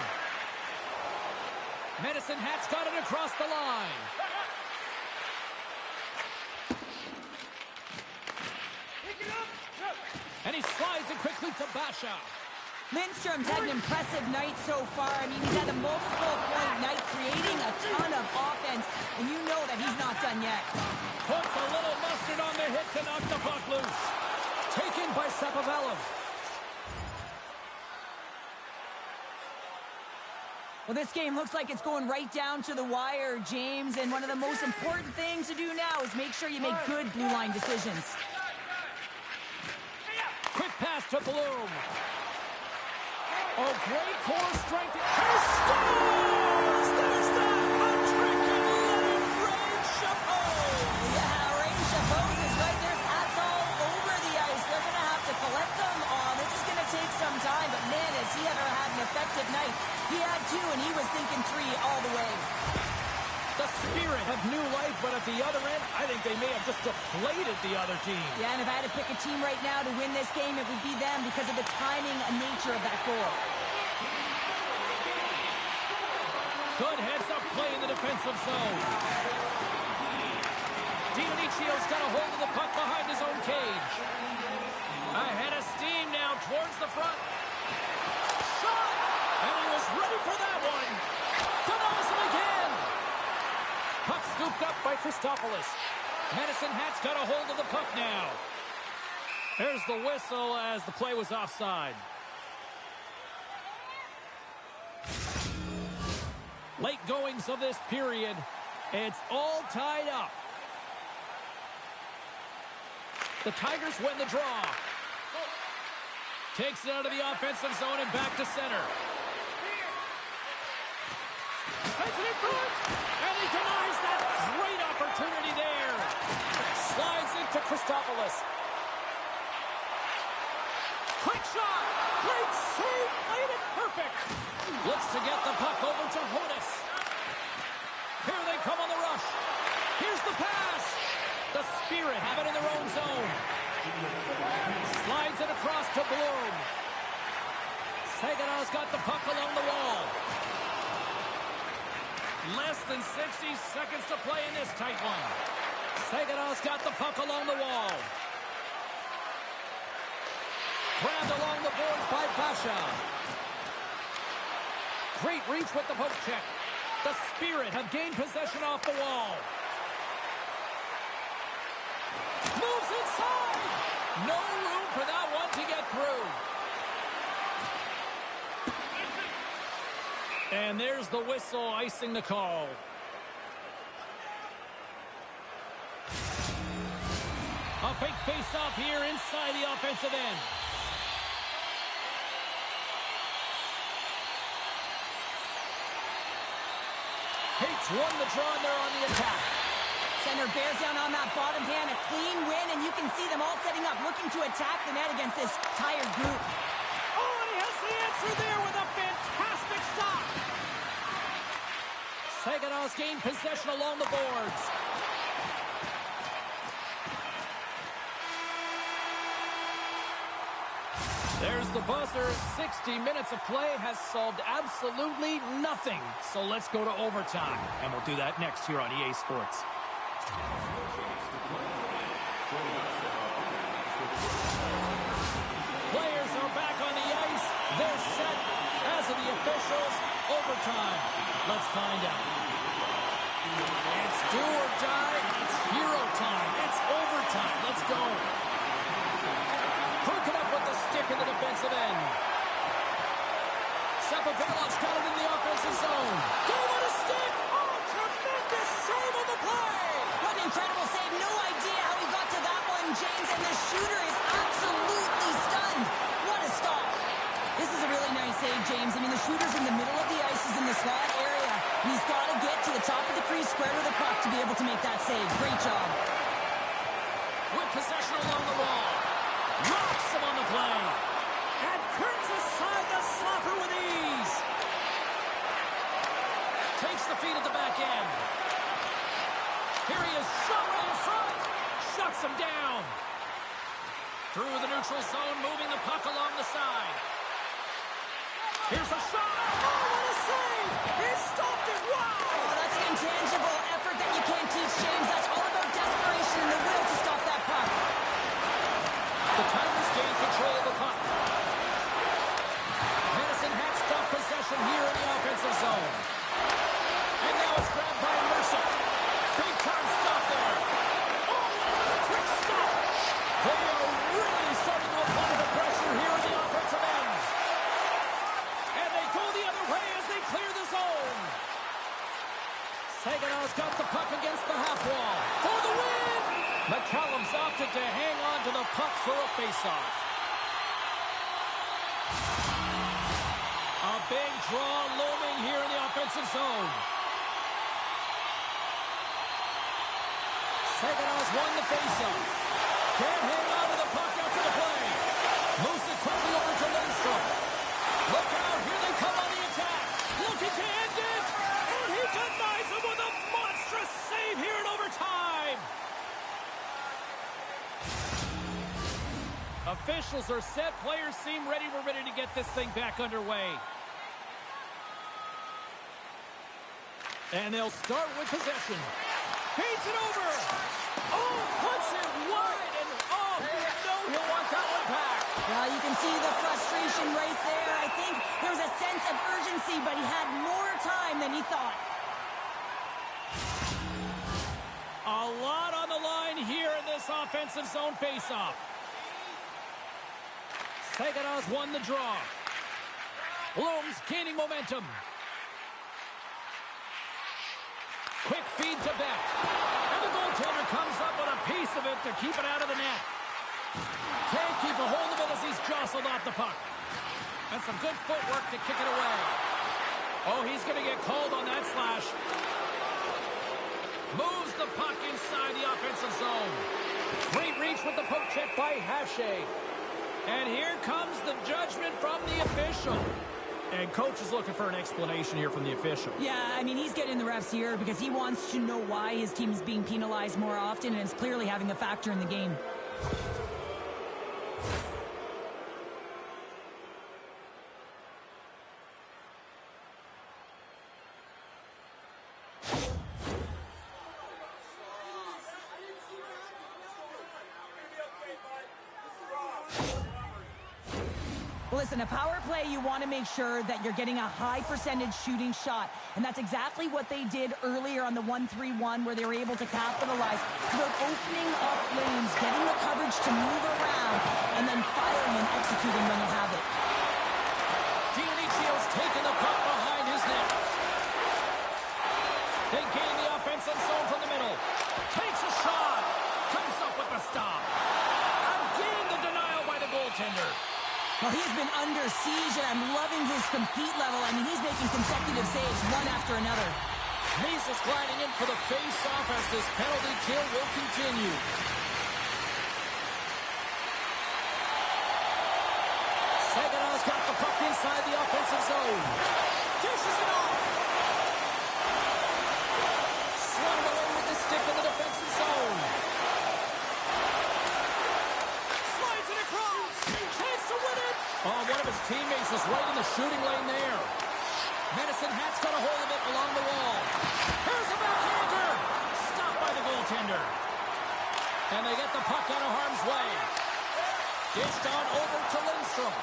Speaker 1: Medicine Hat's got it across the line. And he slides it quickly to Basha.
Speaker 2: Lindstrom's had an impressive night so far. I mean, he's had a multiple-point night, creating a ton of offense, and you know that he's not done yet.
Speaker 1: Puts a little mustard on the hit to knock the puck loose. Taken by Sapovalov.
Speaker 2: Well, this game looks like it's going right down to the wire, James, and one of the most important things to do now is make sure you make good blue line decisions.
Speaker 1: Quick pass to Bloom. Oh, great core strength. He scores! There's that hat-trick and let it rain Chapeau!
Speaker 2: Yeah, Rain Chapeau's is right. There's hats all over the ice. They're going to have to collect them all. This is going to take some time, but man, has he ever had an effective night. He had 2, and he was thinking 3 all the way.
Speaker 1: The spirit of new life, but at the other end, I think they may have just deflated the other team.
Speaker 2: Yeah, and if I had to pick a team right now to win this game, it would be them because of the timing and nature of that goal.
Speaker 1: Good heads-up play in the defensive zone. Dionicio's got a hold of the puck behind his own cage. Ahead of steam now towards the front. Shot! And he was ready for that one. Denies him again. Puck scooped up by Christopoulos. Medicine Hat's got a hold of the puck now. There's the whistle as the play was offside. Late goings of this period. It's all tied up. The Tigers win the draw. Takes it out of the offensive zone and back to center. Sends it in front. And he denies that great opportunity there. Slides into Christopoulos. Quick shot. Great save. Perfect. Looks to get the puck over to Hodis. Here they come on the rush. Here's the pass. The Spirit have it in their own zone. Slides it across to Bloom. Saganow's got the puck along the wall. Less than 60 seconds to play in this tight one. Saganow's got the puck along the wall. Grabbed along the boards by Pasha. Great reach with the poke check. The Spirit have gained possession off the wall. Moves inside. No room for that one to get through. And there's the whistle icing the call. A big face-off here inside the offensive end. Hates won the draw and they're on the attack.
Speaker 2: Center bears down on that bottom hand, a clean win, and you can see them all setting up, looking to attack the net against this tired group.
Speaker 1: Oh, and he has the answer there with a fantastic stop. Saganow's gained possession along the boards. There's the buzzer. 60 minutes of play has solved absolutely nothing. So let's go to overtime. And we'll do that next here on EA Sports. Players are back on the ice. They're set. As of the officials, overtime. Let's find out. It's do or die. It's hero time. It's overtime. Let's go. Broke it up with the stick in the defensive end. Sapovalov's got it in the offensive zone. Go with a stick. Oh, tremendous save on the play.
Speaker 2: What an incredible save. No idea how he got to that one, James, and the shooter is absolutely stunned. What a stop. This is a really nice save, James. I mean, the shooter's in the middle of the ice. He's in the slot area. And he's got to get to the top of the crease, square to the puck to be able to make that save. Great job.
Speaker 1: With possession along the wall. Rocks him on the play. And curves aside the slapper with ease. Takes the feed at the back end. Here he is, shot right in front. Shuts him down. Through the neutral zone, moving the puck along the side. Here's a shot. Oh, what a save. He stopped it. Wow.
Speaker 2: Oh, that's an intangible effort that you can't teach, James. That's all about desperation and the will to stop that puck.
Speaker 1: The Tigers gain control of the puck. Medicine Hat's got possession here in the offensive zone. And now it's grabbed by Mercer. Big time stop there. Oh, what a quick stop. They are really starting to apply the pressure here in the offensive end. And they go the other way as they clear the zone. Saganow's got the puck against the half wall. For the win! McCallum's opted to hang on to the puck for a faceoff. A big draw looming here in the offensive zone. Saganow's won the faceoff. Can't hang on to the puck after the play. Moves it quickly over to Lindstrom. Look out, here they come on the attack. Looking to end it. And he denies him with a monstrous save here in overtime. Officials are set. Players seem ready. We're ready to get this thing back underway. And they'll start with possession. Feeds it over. Oh, puts it wide. And oh, no, he'll want that one back.
Speaker 2: Well, you can see the frustration right there. I think there was a sense of urgency, but he had more time than he thought.
Speaker 1: A lot on the line here in this offensive zone faceoff. Saganow's won the draw. Bloom's gaining momentum. Quick feed to Beck. And the goaltender comes up with a piece of it to keep it out of the net. Can't keep a hold of it as he's jostled off the puck. And some good footwork to kick it away. Oh, he's going to get called on that slash. Moves the puck inside the offensive zone. Great reach with the poke check by Hache. And here comes the judgment from the official. And coach is looking for an explanation here from the official.
Speaker 2: Yeah, I mean, he's getting the refs here because he wants to know why his team is being penalized more often, and it's clearly having a factor in the game. Listen, a power play, you want to make sure that you're getting a high percentage shooting shot. And that's exactly what they did earlier on the 1-3-1, where they were able to capitalize. It's about opening up lanes, getting the coverage to move around, and then firing and executing when you have it.
Speaker 1: Dionicio's taking the puck behind his net. They gain the offensive zone from the middle. Takes a shot. Comes up with the stop. Again, the denial by the goaltender.
Speaker 2: Well, he's been under siege, and I'm loving his compete level. I mean, he's making consecutive saves one after another.
Speaker 1: Mesa's gliding in for the face-off as this penalty kill will continue. Sagina's got the puck inside the offensive zone. Dishes it off. Swung away with the stick in the defensive zone. Slides it across. Chance to win it. Oh, one of his teammates was right in the shooting lane there. Medicine Hat's got a hold of it along the wall. Here's a backhander. Stopped by the goaltender. And they get the puck out of harm's way. Dished on over to Lindstrom.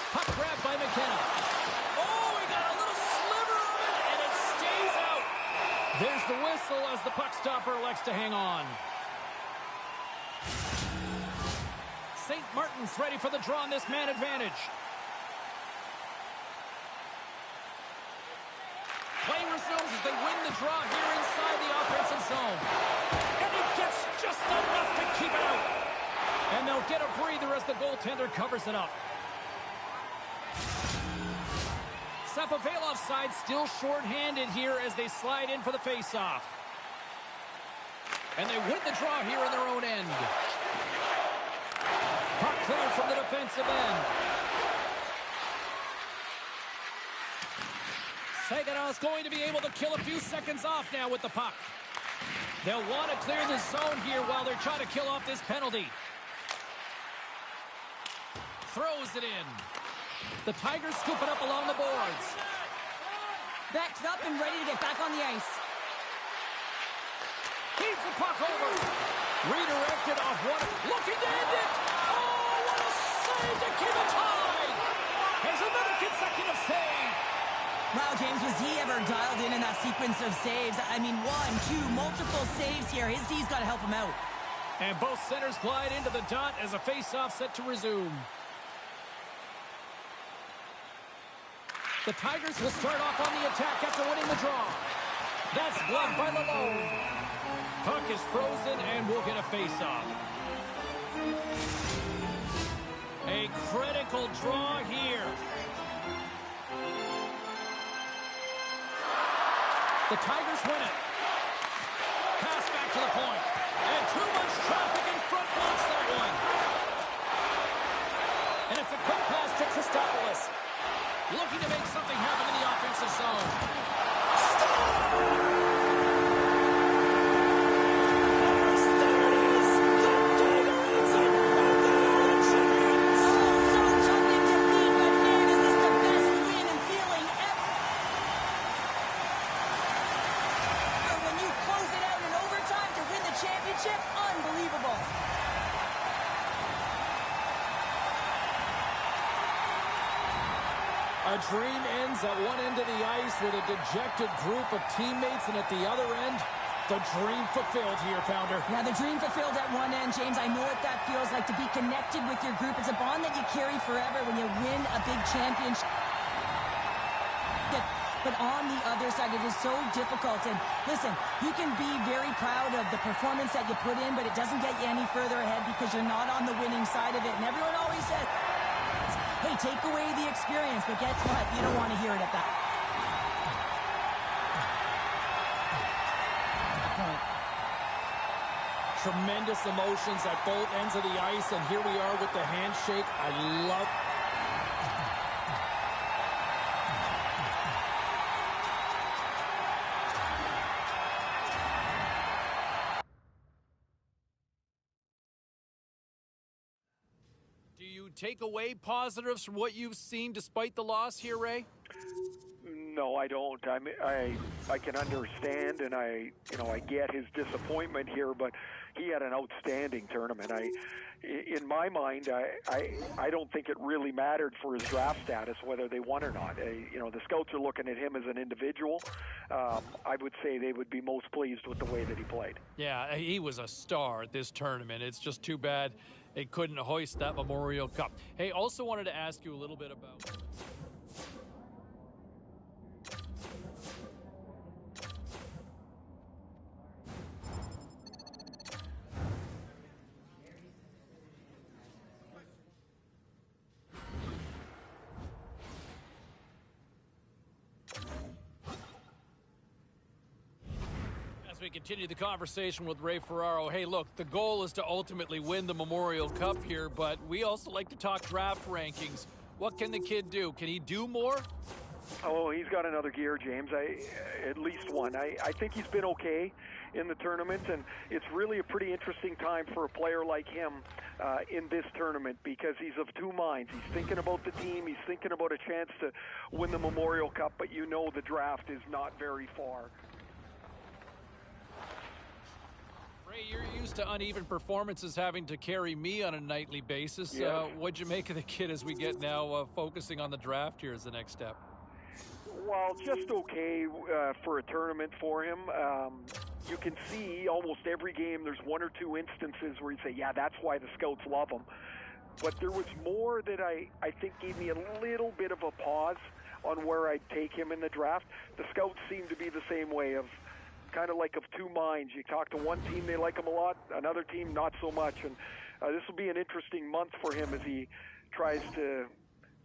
Speaker 1: Puck grabbed by McKenna. Oh, he got a little sliver of it, and it stays out. There's the whistle as the puck stopper elects to hang on. St. Martin's ready for the draw on this man advantage. Play resumes as they win the draw here inside the offensive zone. And it gets just enough to keep it out. And they'll get a breather as the goaltender covers it up. Sapovalov's side still short-handed here as they slide in for the face-off. And they win the draw here in their own end. Puck cleared from the defensive end. Saganow's going to be able to kill a few seconds off now with the puck. They'll want to clear the zone here while they're trying to kill off this penalty. Throws it in. The Tigers scoop it up along the boards.
Speaker 2: Backed up and ready to get back on the ice.
Speaker 1: Feeds the puck over. Redirected off one. Looking to end it. Oh, what a save to keep it tied. There's another consecutive save.
Speaker 2: Wow, James, was he ever dialed in that sequence of saves? I mean, one, two, multiple saves here. His D's got to help him out.
Speaker 1: And both centers glide into the dot as a face-off set to resume. The Tigers will start off on the attack after winning the draw. That's gloved by Lalone. Puck is frozen and we'll get a face-off. A critical draw here. The Tigers win it. Pass back to the point. And too much traffic in front blocks that one. And it's a quick pass to Christopoulos. Looking to make something happen in the offensive zone. Stop! A dream ends at one end of the ice with a dejected group of teammates, and at the other end, the dream fulfilled here, Pounder.
Speaker 2: Yeah, the dream fulfilled at one end, James. I know what that feels like to be connected with your group. It's a bond that you carry forever when you win a big championship. But on the other side, it is so difficult. And listen, you can be very proud of the performance that you put in, but it doesn't get you any further ahead because you're not on the winning side of it. And everyone always says, hey, take away the experience, but guess what? You don't want to hear it at that point.
Speaker 1: Tremendous emotions at both ends of the ice, and here we are with the handshake. I love take away positives from what you've seen despite the loss here, Ray?
Speaker 6: No, I don't. I can understand, and I get his disappointment here, but he had an outstanding tournament. In my mind, I don't think it really mattered for his draft status whether they won or not. The scouts are looking at him as an individual. I would say they would be most pleased with the way that he played.
Speaker 1: Yeah, he was a star at this tournament. It's just too bad they couldn't hoist that Memorial Cup. Hey, also wanted to ask you a little bit about... We continue the conversation with Ray Ferraro. Hey, look, the goal is to ultimately win the Memorial Cup here, but we also like to talk draft rankings. What can the kid do? Can he do more?
Speaker 6: Oh, he's got another gear, James. At least one. I think he's been okay in the tournament, and it's really a pretty interesting time for a player like him in this tournament because he's of two minds. He's thinking about the team. He's thinking about a chance to win the Memorial Cup, but the draft is not very far.
Speaker 1: Ray, you're used to uneven performances having to carry me on a nightly basis.
Speaker 6: Yes.
Speaker 1: What'd you make of the kid as we get now focusing on the draft here as the next step?
Speaker 6: Well, just okay for a tournament for him. You can see almost every game there's one or two instances where you say, yeah, that's why the scouts love him. But there was more that I think gave me a little bit of a pause on where I'd take him in the draft. The scouts seem to be the same way of kind of like of two minds. You talk to one team, they like him a lot, another team, not so much. And this will be an interesting month for him as he tries to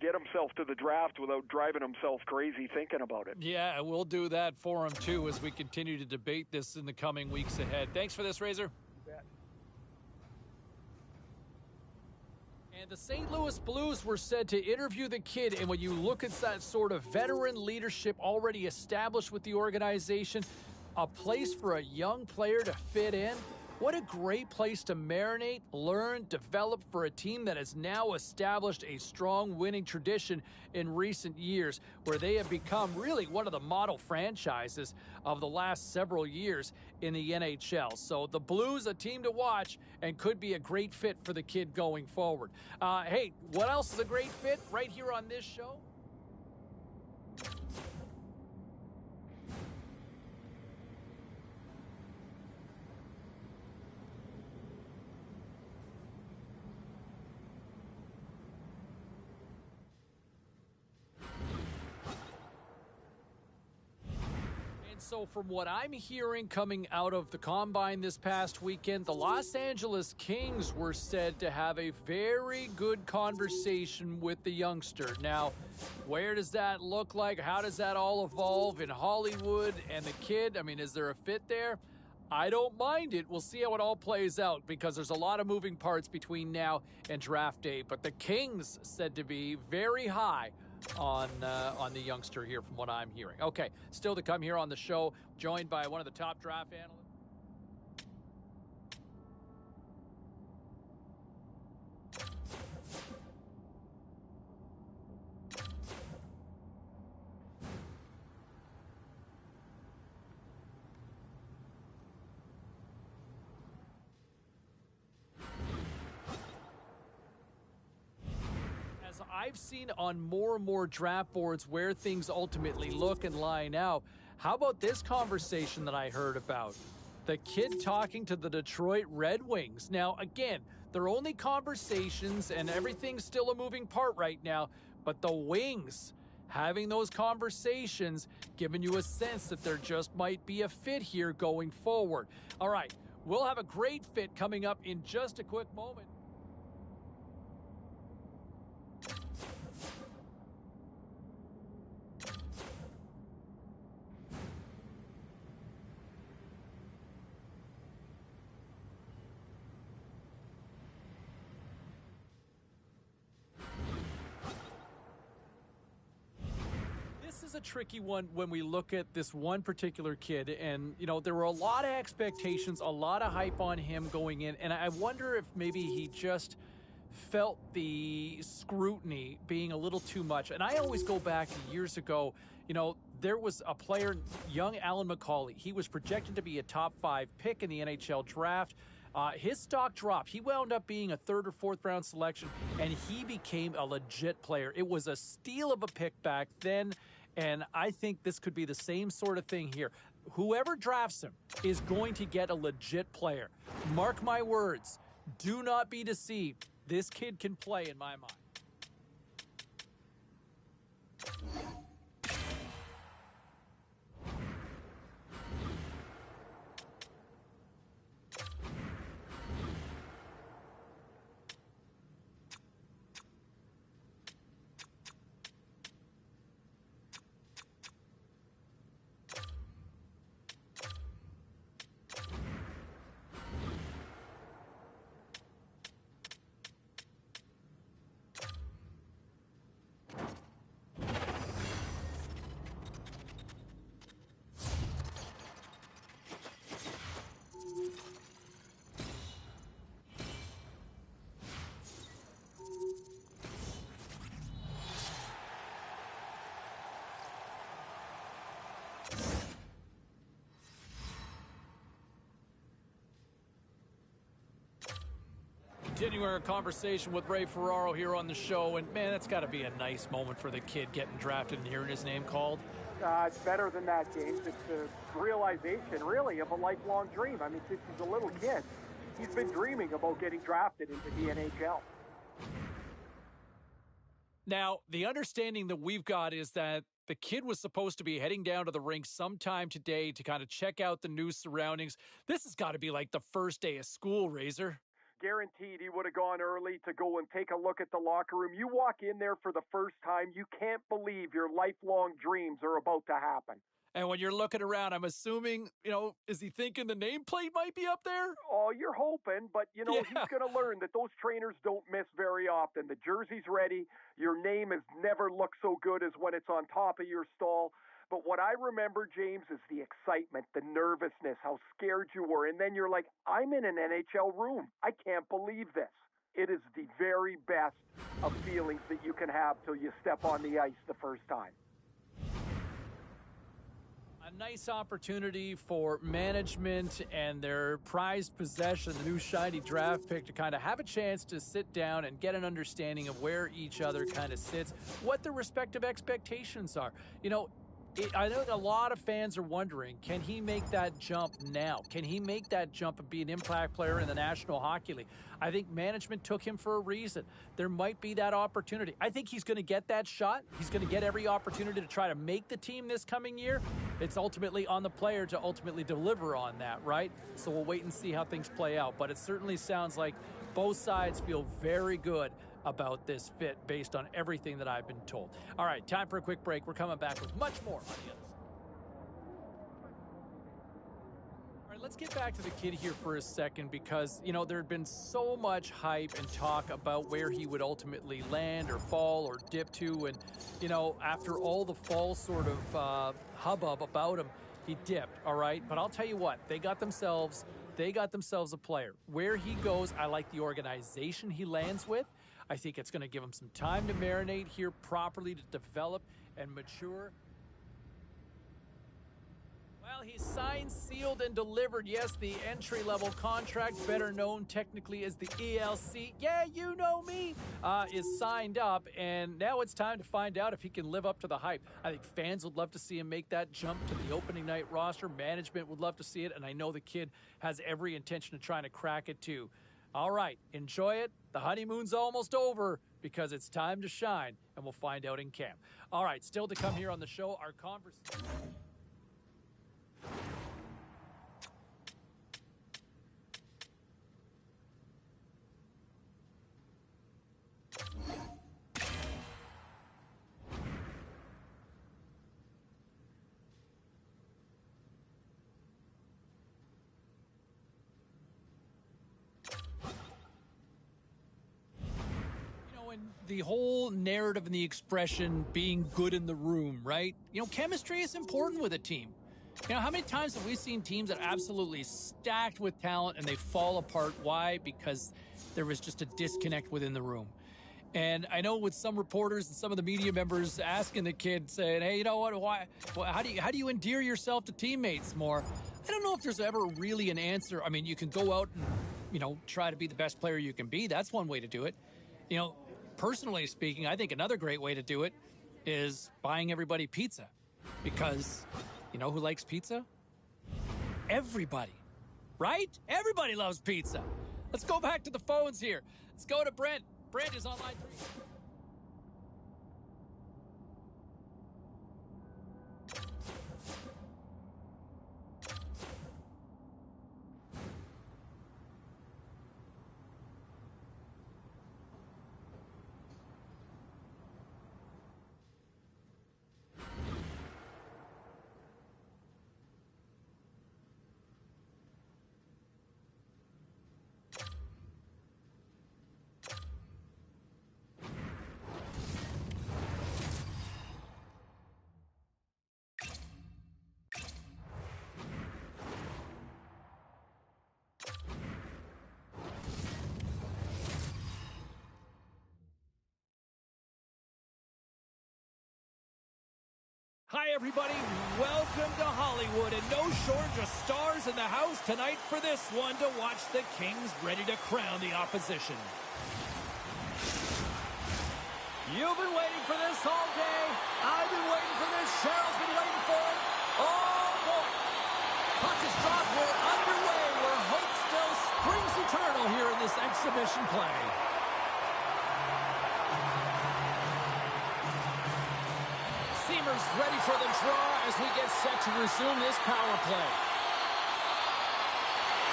Speaker 6: get himself to the draft without driving himself crazy thinking about it.
Speaker 1: Yeah, we'll do that for him, too, as we continue to debate this in the coming weeks ahead. Thanks for this, Razor. And the St. Louis Blues were said to interview the kid, and when you look at that sort of veteran leadership already established with the organization, a place for a young player to fit in. What a great place to marinate, learn, develop for a team that has now established a strong winning tradition in recent years, where they have become really one of the model franchises of the last several years in the NHL. So the Blues, a team to watch and could be a great fit for the kid going forward. Hey, what else is a great fit right here on this show? So from what I'm hearing coming out of the Combine this past weekend, the Los Angeles Kings were said to have a very good conversation with the youngster. Now, where does that look like? How does that all evolve in Hollywood and the kid? I mean, is there a fit there? I don't mind it. We'll see how it all plays out because there's a lot of moving parts between now and draft day. But the Kings said to be very high on the youngster here from what I'm hearing. Okay, still to come here on the show, joined by one of the top draft analysts. I've seen on more and more draft boards where things ultimately look and line out. How about this conversation that I heard about? The kid talking to the Detroit Red Wings. Now, again, they're only conversations and everything's still a moving part right now, but the Wings having those conversations, giving you a sense that there just might be a fit here going forward. All right, we'll have a great fit coming up in just a quick moment. This is a tricky one when we look at this one particular kid, and there were a lot of expectations, a lot of hype on him going in, and I wonder if maybe he just felt the scrutiny being a little too much. And I always go back to years ago, there was a player, young Alan McCauley. He was projected to be a top 5 pick in the NHL draft. His stock dropped. He wound up being a 3rd or 4th round selection, and he became a legit player. It was a steal of a pick back then, and I think this could be the same sort of thing here. Whoever drafts him is going to get a legit player. Mark my words. Do not be deceived. This kid can play in my mind. Continuing our conversation with Ray Ferraro here on the show, and man, that's got to be a nice moment for the kid getting drafted and hearing his name called.
Speaker 6: It's better than that, James. It's a realization, really, of a lifelong dream. I mean, since he's a little kid, he's been dreaming about getting drafted into the NHL.
Speaker 1: Now, the understanding that we've got is that the kid was supposed to be heading down to the rink sometime today to kind of check out the new surroundings. This has got to be like the first day of school, Razor.
Speaker 6: Guaranteed he would have gone early to go and take a look at the locker room. You walk in there for the first time, you can't believe your lifelong dreams are about to happen.
Speaker 1: And when you're looking around, I'm assuming, is he thinking the nameplate might be up there?
Speaker 6: Oh, you're hoping, but, he's going to learn that those trainers don't miss very often. The jersey's ready. Your name has never looked so good as when it's on top of your stall. But what I remember, James, is the excitement, the nervousness, how scared you were. And then you're like, I'm in an NHL room. I can't believe this. It is the very best of feelings that you can have till you step on the ice the first time.
Speaker 1: A nice opportunity for management and their prized possession, the new shiny draft pick, to kind of have a chance to sit down and get an understanding of where each other kind of sits, what their respective expectations are. I know a lot of fans are wondering, can he make that jump now? Can he make that jump and be an impact player in the National Hockey League? I think management took him for a reason. There might be that opportunity. I think he's going to get that shot. He's going to get every opportunity to try to make the team this coming year. It's ultimately on the player to ultimately deliver on that, right? So we'll wait and see how things play out. But it certainly sounds like both sides feel very good about this fit based on everything that I've been told. All right, time for a quick break. We're coming back with much more on the other side. All right, let's get back to the kid here for a second because, there had been so much hype and talk about where he would ultimately land or fall or dip to. And, after all the fall sort of hubbub about him, he dipped, all right? But I'll tell you what, they got themselves a player. Where he goes, I like the organization he lands with. I think it's going to give him some time to marinate here properly, to develop and mature. Well, he's signed, sealed, and delivered. Yes, the entry-level contract, better known technically as the ELC. Yeah, you know me, is signed up, and now it's time to find out if he can live up to the hype. I think fans would love to see him make that jump to the opening night roster. Management would love to see it, and I know the kid has every intention of trying to crack it too. All right, enjoy it. The honeymoon's almost over because it's time to shine, and we'll find out in camp. All right, still to come here on the show, our conversation. The whole narrative and the expression being good in the room, right? Chemistry is important with a team. How many times have we seen teams that are absolutely stacked with talent and they fall apart? Why? Because there was just a disconnect within the room. And I know with some reporters and some of the media members asking the kid, saying, hey, you know what, how do you endear yourself to teammates more? I don't know if there's ever really an answer. I mean, you can go out and, try to be the best player you can be. That's one way to do it. Personally speaking, I think another great way to do it is buying everybody pizza. Because you know who likes pizza? Everybody. Right? Everybody loves pizza. Let's go back to the phones here. Let's go to Brent. Brent is on line 3. Hi, everybody. Welcome to Hollywood, and no shortage of stars in the house tonight for this one to watch the Kings ready to crown the opposition. You've been waiting for this all day. I've been waiting for this. Cheryl's been waiting for it. Oh, boy. Puck is dropped. We're underway, where hope still springs eternal here in this exhibition play. Seamers ready for the draw as we get set to resume this power play.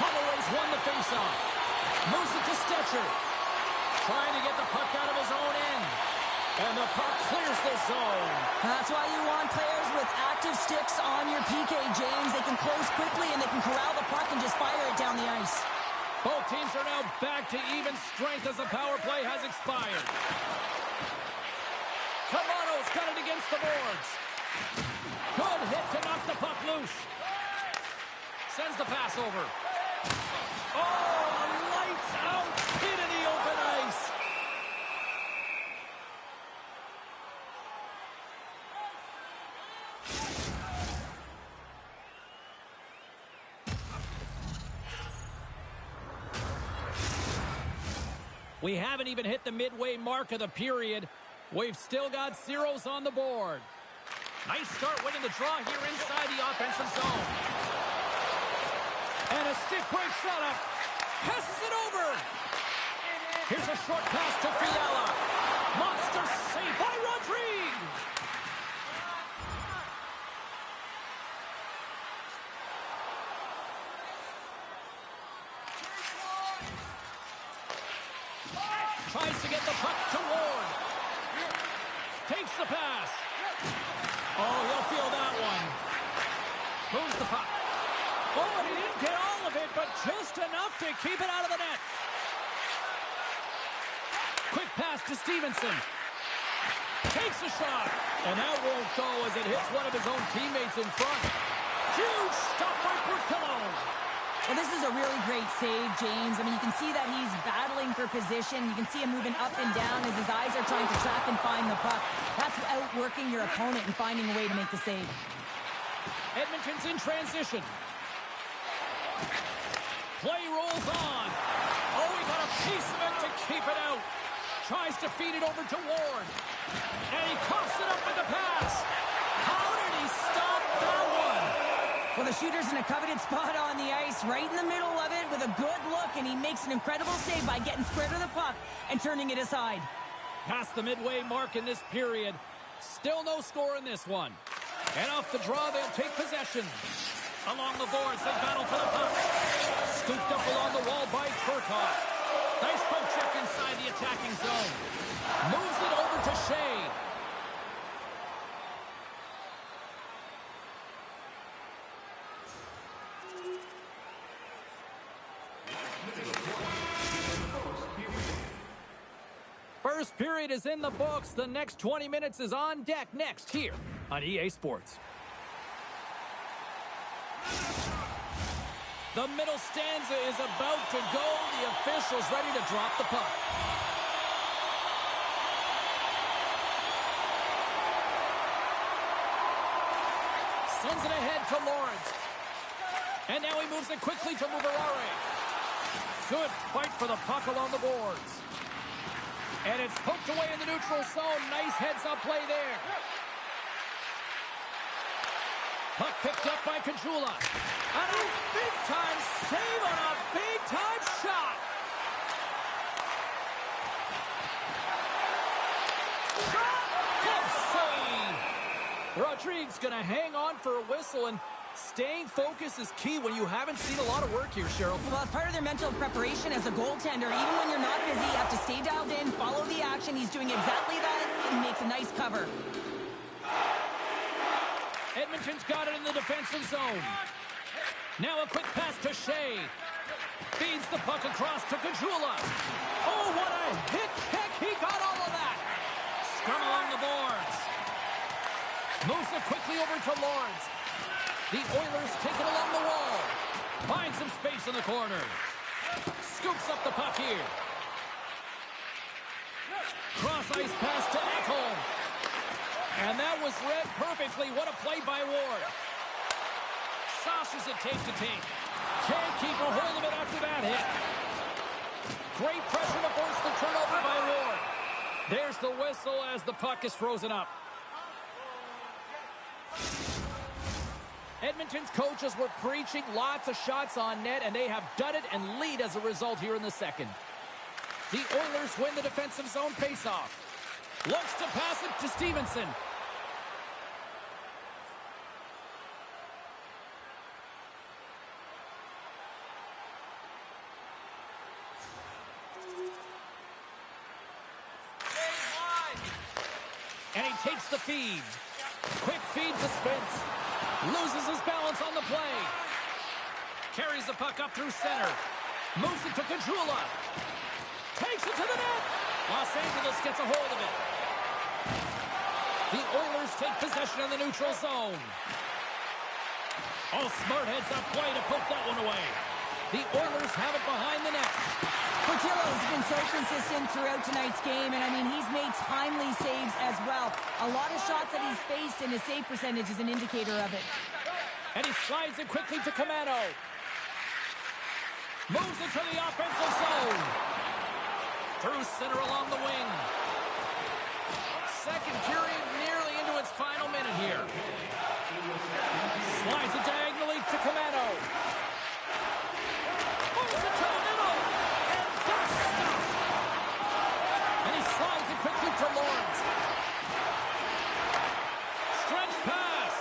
Speaker 1: Holloway's won the faceoff. Moves it to Stetcher. Trying to get the puck out of his own end. And the puck clears the zone.
Speaker 2: That's why you want players with active sticks on your PK, James. They can close quickly and they can corral the puck and just fire it down the ice.
Speaker 1: Both teams are now back to even strength as the power play has expired. Camano's got it against the boards. Good hit to knock the puck loose. Sends the pass over. Oh, lights out hit in the open ice. We haven't even hit the midway mark of the period. We've still got zeros on the board. Nice start winning the draw here inside the offensive zone. And a stick break setup. Passes it over. Here's a short pass to Fiala. Monster save by Rodrigue. Tries to get the puck to Ward. Takes the pass. Oh, he'll feel that one. Moves the puck. Oh, and he didn't get all of it, but just enough to keep it out of the net. Quick pass to Stevenson. Takes a shot. And that won't go as it hits one of his own teammates in front. Huge stop by Portillo.
Speaker 2: Well, this is a really great save, James. I mean, you can see that he's battling for position. You can see him moving up and down as his eyes are trying to track and find the puck. That's outworking your opponent and finding a way to make the save.
Speaker 1: Edmonton's in transition. Play rolls on. Oh, he got a piece of it to keep it out. Tries to feed it over to Ward. And he coughs it up with the pass. How did he stop that one?
Speaker 2: Well, the shooter's in a coveted spot on the ice, right in the middle of it with a good look, and he makes an incredible save by getting square to the puck and turning it aside.
Speaker 1: Past the midway mark in this period. Still no score in this one. And off the draw, they'll take possession. Along the boards, they battle for the puck. Scooped up along the wall by Furkov. Nice poke check inside the attacking zone. Moves it over to Shea. First period is in the books. The next 20 minutes is on deck next here on EA Sports. The middle stanza is about to go. The official's ready to drop the puck. Sends it ahead to Lawrence. And now he moves it quickly to Mubarare. Good fight for the puck along the boards. And it's poked away in the neutral zone. Nice heads-up play there. Puck picked up by Kajula. And a big-time save on a big-time shot. Good save. Rodriguez going to hang on for a whistle, and staying focused is key when you haven't seen a lot of work here, Cheryl.
Speaker 2: Well, it's part of their mental preparation as a goaltender. Even when you're not busy, you have to stay dialed in, follow the action. He's doing exactly that, and he makes a nice cover.
Speaker 1: Edmonton's got it in the defensive zone. Now a quick pass to Shea. Feeds the puck across to Kajula. Oh, what a hit kick. He got all of that. Scrum along the boards. Moves it quickly over to Lawrence. The Oilers take it along the wall. Finds some space in the corner. Scoops up the puck here. Cross ice pass to Ekholm. And that was read perfectly. What a play by Ward. Saucers it tape to tape. Can't keep a hold of it after that hit. Great pressure to force the turnover by Ward. There's the whistle as the puck is frozen up. Edmonton's coaches were preaching lots of shots on net, and they have done it and lead as a result here in the second. The Oilers win the defensive zone faceoff. Looks to pass it to Stevenson. And he takes the feed. Quick feed to Spence. Loses his balance on the play. Carries the puck up through center. Moves it to Kajula. Takes it to the net. Los Angeles gets a hold of it. The Oilers take possession in the neutral zone. Oh, smart heads-up play to poke that one away. The Oilers have it behind the net.
Speaker 2: Portillo has been so consistent throughout tonight's game, and I mean, he's made timely saves as well. A lot of shots that he's faced, and his save percentage is an indicator of it.
Speaker 1: And he slides it quickly to Camano. Moves it to the offensive zone. Through center along the wing. Second period nearly into its final minute here. Slides it diagonally to Camano. Moves it to the middle. And that's stopped. And he slides it quickly to Lawrence. Stretch pass.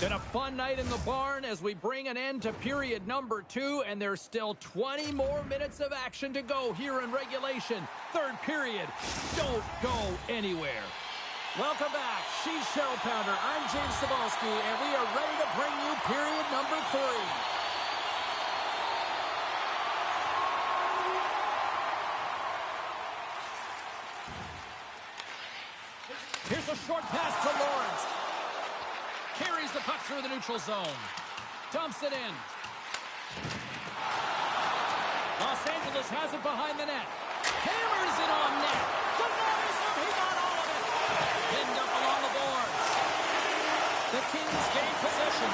Speaker 1: Been a fun night in the barn as we bring an end to period number 2, and there's still 20 more minutes of action to go here in regulation. Third period. Don't go anywhere. Welcome back. She's Cheryl Pounder. I'm James Cebulski, and we are ready to bring you period number 3. Here's a short pass to Lawrence. Carries the puck through the neutral zone. Dumps it in. Los Angeles has it behind the net. Hammers it on net. Denies him. He got all of it. Pinned up along the boards. The Kings gain possession.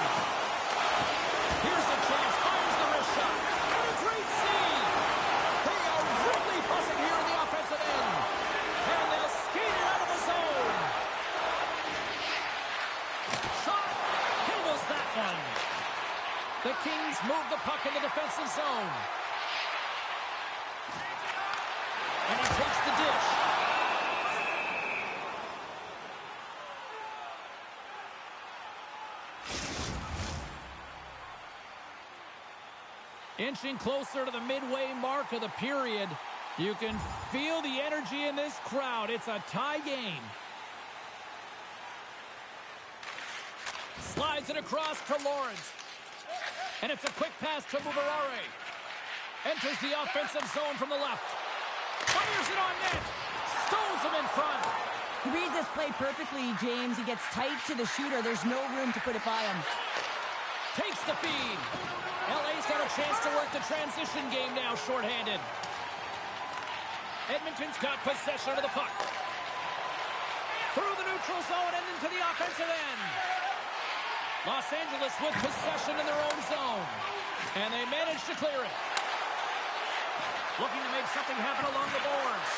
Speaker 1: Here's a chance. Fires the wrist shot. What a great save. They are really buzzing here in the offensive end. And they'll skate it out of the zone. That one. The Kings move the puck in the defensive zone. And he takes the dish. Inching closer to the midway mark of the period. You can feel the energy in this crowd. It's a tie game. Slides it across to Lawrence. And it's a quick pass to Mubarare. Enters the offensive zone from the left. Fires it on net. Stones him in front.
Speaker 2: He reads this play perfectly, James. He gets tight to the shooter. There's no room to put it by him.
Speaker 1: Takes the feed. LA's got a chance to work the transition game now, shorthanded. Edmonton's got possession of the puck. Through the neutral zone and into the offensive end. Los Angeles with possession in their own zone. And they manage to clear it. Looking to make something happen along the boards.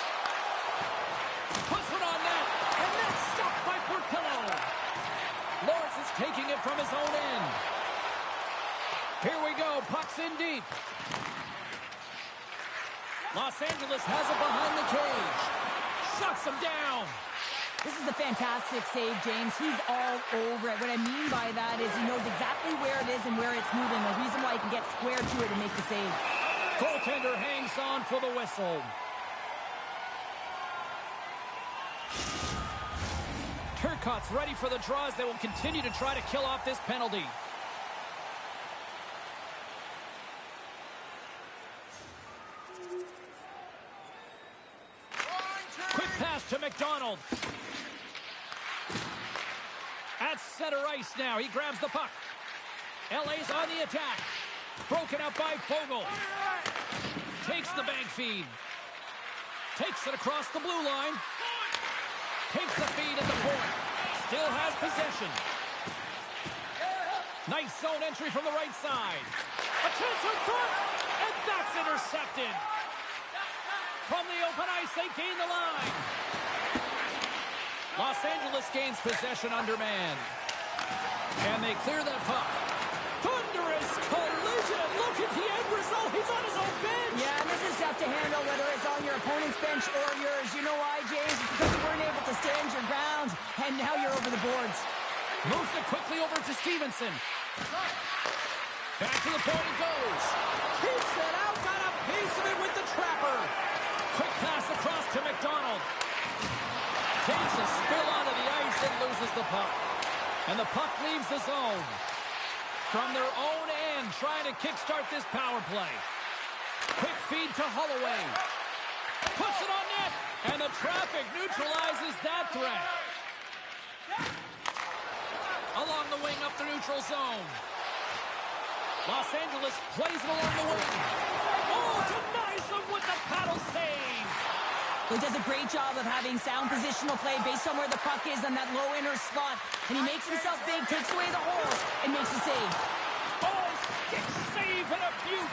Speaker 1: Puts it on net. And that's stopped by Portillo. Lawrence is taking it from his own end. Here we go. Puck's in deep. Los Angeles has it behind the cage. Shuts him down.
Speaker 2: This is a fantastic save, James. He's all over it. What I mean by that is he knows exactly where it is and where it's moving. The reason why he can get square to it and make the save.
Speaker 1: Goaltender hangs on for the whistle. Turcotte's ready for the draws. They will continue to try to kill off this penalty. Quick pass to McDonald. At center ice now. He grabs the puck. LA's on the attack. Broken up by Fogle. Takes the bank feed. Takes it across the blue line. Takes the feed at the point. Still has possession. Nice zone entry from the right side. A chance in front. And that's intercepted. From the open ice, they gain the line. Los Angeles gains possession under man. And they clear that puck. Thunderous collision. Look at the end result. He's on his own bench.
Speaker 2: Yeah, and this is tough to handle whether it's on your opponent's bench or yours. You know why, James? It's because you weren't able to stand your ground, and now you're over the boards.
Speaker 1: Moves it quickly over to Stevenson. Back to the point it goes. Keeps it out. Got a piece of it with the trapper. Quick pass across to McDonald. Takes a spill onto the ice and loses the puck. And the puck leaves the zone. From their own end, trying to kickstart this power play. Quick feed to Holloway. Puts it on net. And the traffic neutralizes that threat. Along the wing up the neutral zone. Los Angeles plays it along the wing. Oh, denies them with the paddle save.
Speaker 2: He does a great job of having sound positional play based on where the puck is on that low inner slot. And he makes himself big, takes away the holes, and makes a save.
Speaker 1: Oh, stick save and a beaut.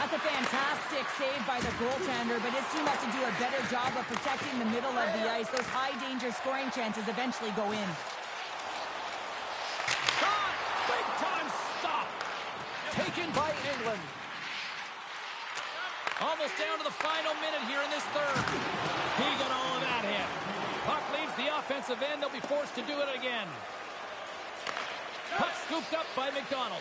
Speaker 2: That's a fantastic save by the goaltender, but his team has to do a better job of protecting the middle of the ice. Those high-danger scoring chances eventually go in.
Speaker 1: Shot! Big-time stop! Taken by England. Almost down to the final minute here in this third. He got all of that hit. Puck leaves the offensive end. They'll be forced to do it again. Puck scooped up by McDonald.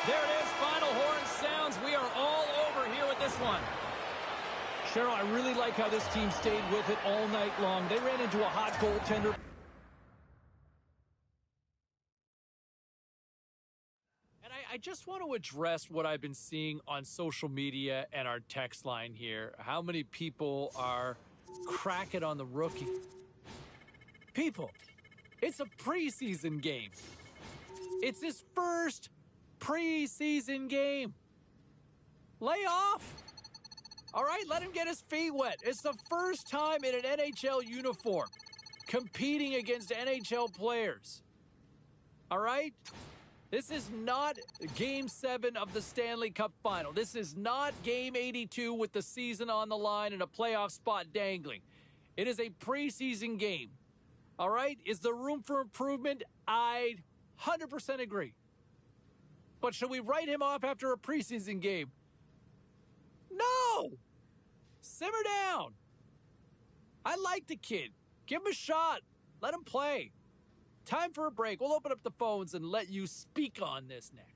Speaker 1: There it is. Final horn sounds. We are all over here with this one. Cheryl, I really like how this team stayed with it all night long. They ran into a hot goaltender. I just want to address what I've been seeing on social media and our text line here. How many people are cracking on the rookie? People, it's a preseason game. It's his first preseason game. Lay off. All right, let him get his feet wet. It's the first time in an NHL uniform competing against NHL players. All right? This is not Game 7 of the Stanley Cup Final. This is not Game 82 with the season on the line and a playoff spot dangling. It is a preseason game. All right? Is there room for improvement? I 100% agree. But should we write him off after a preseason game? No! Simmer down. I like the kid. Give him a shot. Let him play. Time for a break. We'll open up the phones and let you speak on this next.